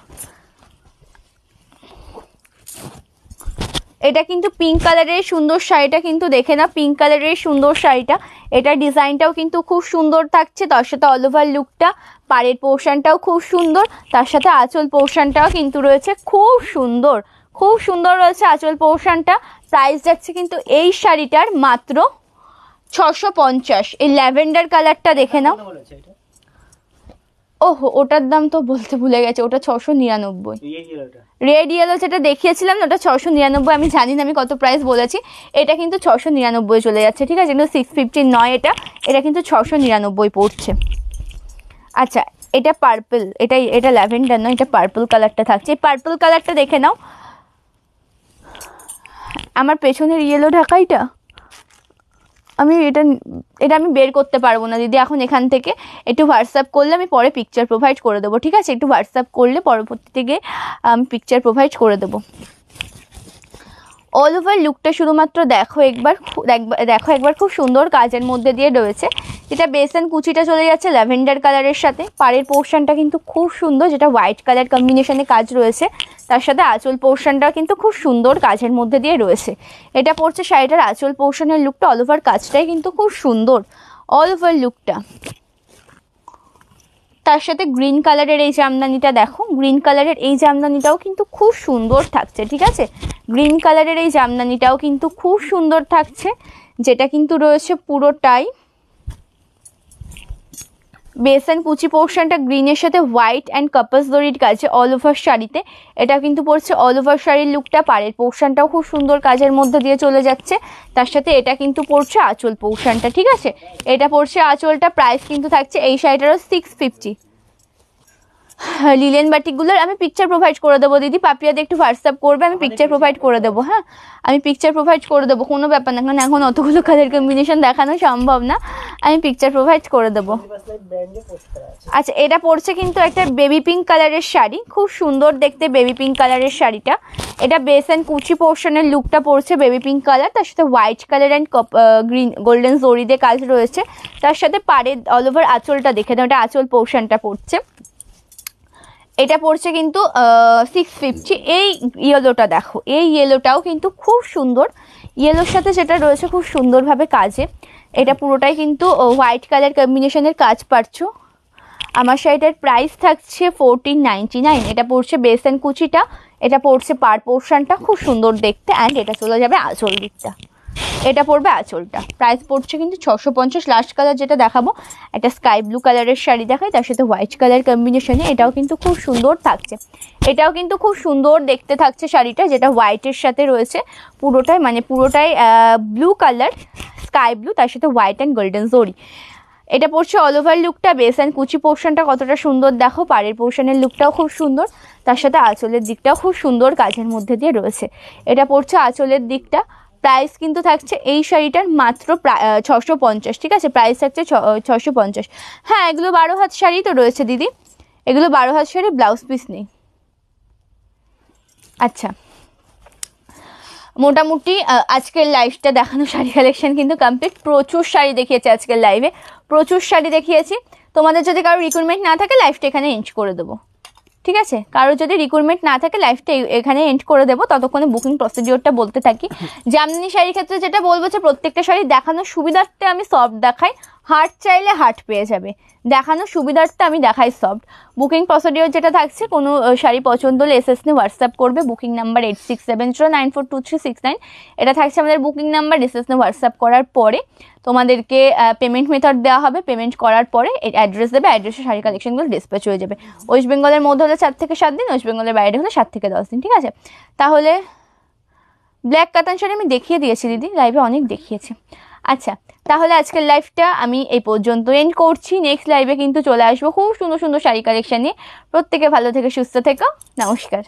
এটা কিন্তু পিঙ্ক কালারের সুন্দর শাড়িটা কিন্তু দেখে না, পিঙ্ক কালারের সুন্দর শাড়িটা, এটা ডিজাইনটাও কিন্তু খুব সুন্দর থাকছে, তার সাথে অল ওভার লুকটা, পাড়ের পোর্শনটাও খুব সুন্দর, তার সাথে আঁচল পোর্শনটাও কিন্তু রয়েছে খুব সুন্দর, খুব সুন্দর রয়েছে আঁচল পোর্শনটা। প্রাইস যাচ্ছে কিন্তু এই শাড়িটার মাত্র 650। এই ল্যাভেন্ডার কালারটা দেখে নাও। ওহো, ওটার দাম তো বলতে ভুলে গেছে, ওটা 699। রেড ইয়েলো যেটা দেখিয়েছিলাম না, ওটা 699। আমি জানি না আমি কত প্রাইস বলেছি, এটা কিন্তু 699 চলে যাচ্ছে, ঠিক আছে। কিন্তু 650 নয়, এটা কিন্তু 699 পড়ছে। আচ্ছা, এটা পার্পল, এটা ল্যাভেন্ডার নয়, এটা পার্পল কালারটা থাকছে। এই পার্পল কালারটা দেখে নাও। আমার পেছনের ইয়েলো ঢাকাইটা আমি এটা আমি বের করতে পারবো না দিদি এখন এখান থেকে। একটু হোয়াটসঅ্যাপ করলে আমি পরে পিকচার প্রোভাইড করে দেবো, ঠিক আছে। একটু হোয়াটসঅ্যাপ করলে পরবর্তী থেকে আমি পিকচার প্রোভাইড করে দেবো। অল ওভার লুকটা শুধুমাত্র দেখো একবার, খুব সুন্দর কাজের মধ্যে দিয়ে রয়েছে। যেটা বেস অ্যান্ড কুচিটা চলে যাচ্ছে ল্যাভেন্ডার কালারের সাথে, পাড়ের পোর্শনটা কিন্তু খুব সুন্দর, যেটা হোয়াইট কালার কম্বিনেশনে কাজ রয়েছে, তার সাথে আঁচল পোর্শনটাও কিন্তু খুব সুন্দর কাজের মধ্যে দিয়ে রয়েছে। এটা পড়ছে শাড়িটার আঁচল পোর্শনের লুকটা, অল ওভার কাজটাই কিন্তু খুব সুন্দর অল ওভার লুকটা। তার সাথে গ্রিন কালারের এই জামদানিটা দেখো, গ্রিন কালারের এই জামদানিটাও কিন্তু খুব সুন্দর থাকছে, ঠিক আছে। গ্রিন কালারের এই জামদানিটাও কিন্তু খুব সুন্দর থাকছে, যেটা কিন্তু রয়েছে পুরোটাই বেস অ্যান্ড কুচি পোর্শনটা গ্রিনের সাথে হোয়াইট অ্যান্ড কাপাস জরির কাজে অল ওভার শাড়িতে। এটা কিন্তু পড়ছে অল ওভার শাড়ির লুকটা, পাড়ের পোর্শনটাও খুব সুন্দর কাজের মধ্যে দিয়ে চলে যাচ্ছে। তার সাথে এটা কিন্তু পড়ছে আঁচল পোর্শনটা, ঠিক আছে। এটা পড়ছে আঁচলটা। প্রাইস কিন্তু থাকছে এই শাড়িটারও 650। লিলেন বাটিকগুলোর আমি পিকচার প্রোভাইড করে দেবো দিদি, পাপিয়াদের একটু হোয়াটসঅ্যাপ করবে, আমি পিকচার প্রোভাইড করে দেবো। হ্যাঁ, আমি পিকচার প্রোভাইড করে দেবো, কোনো ব্যাপার না, কারণ এখন অতগুলো কালার কম্বিনেশন দেখানো সম্ভব না, আমি পিকচার প্রোভাইড করে দেবো। আচ্ছা, এটা পড়ছে কিন্তু একটা বেবি পিঙ্ক কালারের শাড়ি, খুব সুন্দর দেখতে বেবি পিঙ্ক কালারের শাড়িটা। এটা বেস অ্যান্ড কুচি পোর্শনের লুকটা পড়ছে বেবি পিঙ্ক কালার, তার সাথে white colour and green golden জরি দিয়ে কাজ রয়েছে। তার সাথে পাড়ের অল ওভার আঁচলটা দেখে দাও, এটা আঁচল পোর্শনটা পড়ছে। এটা পড়ছে কিন্তু 650। এই ইয়েলোটা দেখো, এই ইয়েলোটাও কিন্তু খুব সুন্দর, ইয়েলোর সাথে যেটা রয়েছে খুব সুন্দরভাবে কাজে। এটা পুরোটাই কিন্তু হোয়াইট কালার কম্বিনেশনের কাজ পাচ্ছ। আমার শাড়িটার প্রাইস থাকছে 1499। এটা পড়ছে বেস অ্যান্ড কুচিটা, এটা পড়ছে পাড় পোর্শনটা, খুব সুন্দর দেখতে। অ্যান্ড এটা চলে যাবে আঁচল দিকটা, এটা পড়বে আঁচলটা, প্রাইস পড়ছে কিন্তু 650। লাস্ট কালার যেটা দেখাবো একটা স্কাই ব্লু কালারের শাড়ি দেখাই, তার সাথে হোয়াইট কালার কম্বিনেশনে, এটাও কিন্তু খুব সুন্দর থাকছে, এটাও কিন্তু খুব সুন্দর দেখতে থাকছে শাড়িটা, যেটা হোয়াইটের সাথে রয়েছে পুরোটাই, মানে পুরোটাই ব্লু কালার, স্কাই ব্লু, তার সাথে হোয়াইট অ্যান্ড গোল্ডেন জরি। এটা পড়ছে অল ওভার লুকটা, বেস অ্যান্ড কুচি পোর্শনটা কতটা সুন্দর দেখো, পাড়ের পোর্শনের লুকটাও খুব সুন্দর, তার সাথে আঁচলের দিকটাও খুব সুন্দর কাজের মধ্যে দিয়ে রয়েছে। এটা পড়ছে আঁচলের দিকটা, প্রাইস কিন্তু থাকছে এই শাড়িটার মাত্র 650, ঠিক আছে, প্রাইস থাকছে 650। হ্যাঁ, এগুলো 12 হাত শাড়ি তো রয়েছে দিদি, এগুলো 12 হাত শাড়ি, ব্লাউজ পিস নেই। আচ্ছা, মোটামুটি আজকের লাইভটা দেখানো শাড়ি কালেকশন কিন্তু কমপ্লিট। প্রচুর শাড়ি দেখিয়েছি আজকের লাইভে, প্রচুর শাড়ি দেখিয়েছি। তোমাদের যদি কারো রিকোয়ারমেন্ট না থাকে লাইভটা এখানে এন্ড করে দেবো, ঠিক আছে, কারো যদি রিকোয়ারমেন্ট না থাকে লাইভটা এখানে এন্ড করে দেবো, ততক্ষণে বুকিং প্রসিডিওরটা বলতে থাকি। জামদানি শাড়ির ক্ষেত্রে যেটা বলবো যে প্রত্যেকটা শাড়ি দেখানোর সুবিধার্থে আমি সফট দেখাই, হার্ট চাইলে হার্ট পেয়ে যাবে, দেখানোর সুবিধার্থে আমি দেখাই সফট। বুকিং প্রসিডিওর যেটা থাকছে, কোনো শাড়ি পছন্দ হলে এসএস নিয়ে হোয়াটসঅ্যাপ করবে, বুকিং নাম্বার 8670942369, এটা থাকছে আমাদের বুকিং নাম্বার। এসএস নিয়ে হোয়াটসঅ্যাপ করার পরে তোমাদেরকে পেমেন্ট মেথড দেওয়া হবে, পেমেন্ট করার পরে অ্যাড্রেস দেবে, অ্যাড্রেসে শাড়ি কালেকশনগুলো ডিসপ্যাচ হয়ে যাবে। ওয়েস্ট বেঙ্গলের মধ্যে হলে 4 থেকে 7 দিন, ওয়েস্ট বেঙ্গলের বাইরে হলে 7 থেকে 10 দিন, ঠিক আছে। তাহলে ব্ল্যাক কাতান শাড়ি আমি দেখিয়ে দিয়েছি দিদি, লাইভে অনেক দেখিয়েছি। আচ্ছা, তাহলে আজকের লাইভটা আমি এই পর্যন্ত এন্ড করছি। নেক্সট লাইভে কিন্তু চলে আসবো খুব সুন্দর সুন্দর শাড়ি কালেকশন নিয়ে। প্রত্যেকে ভালো থেকে সুস্থ থেকো, নমস্কার।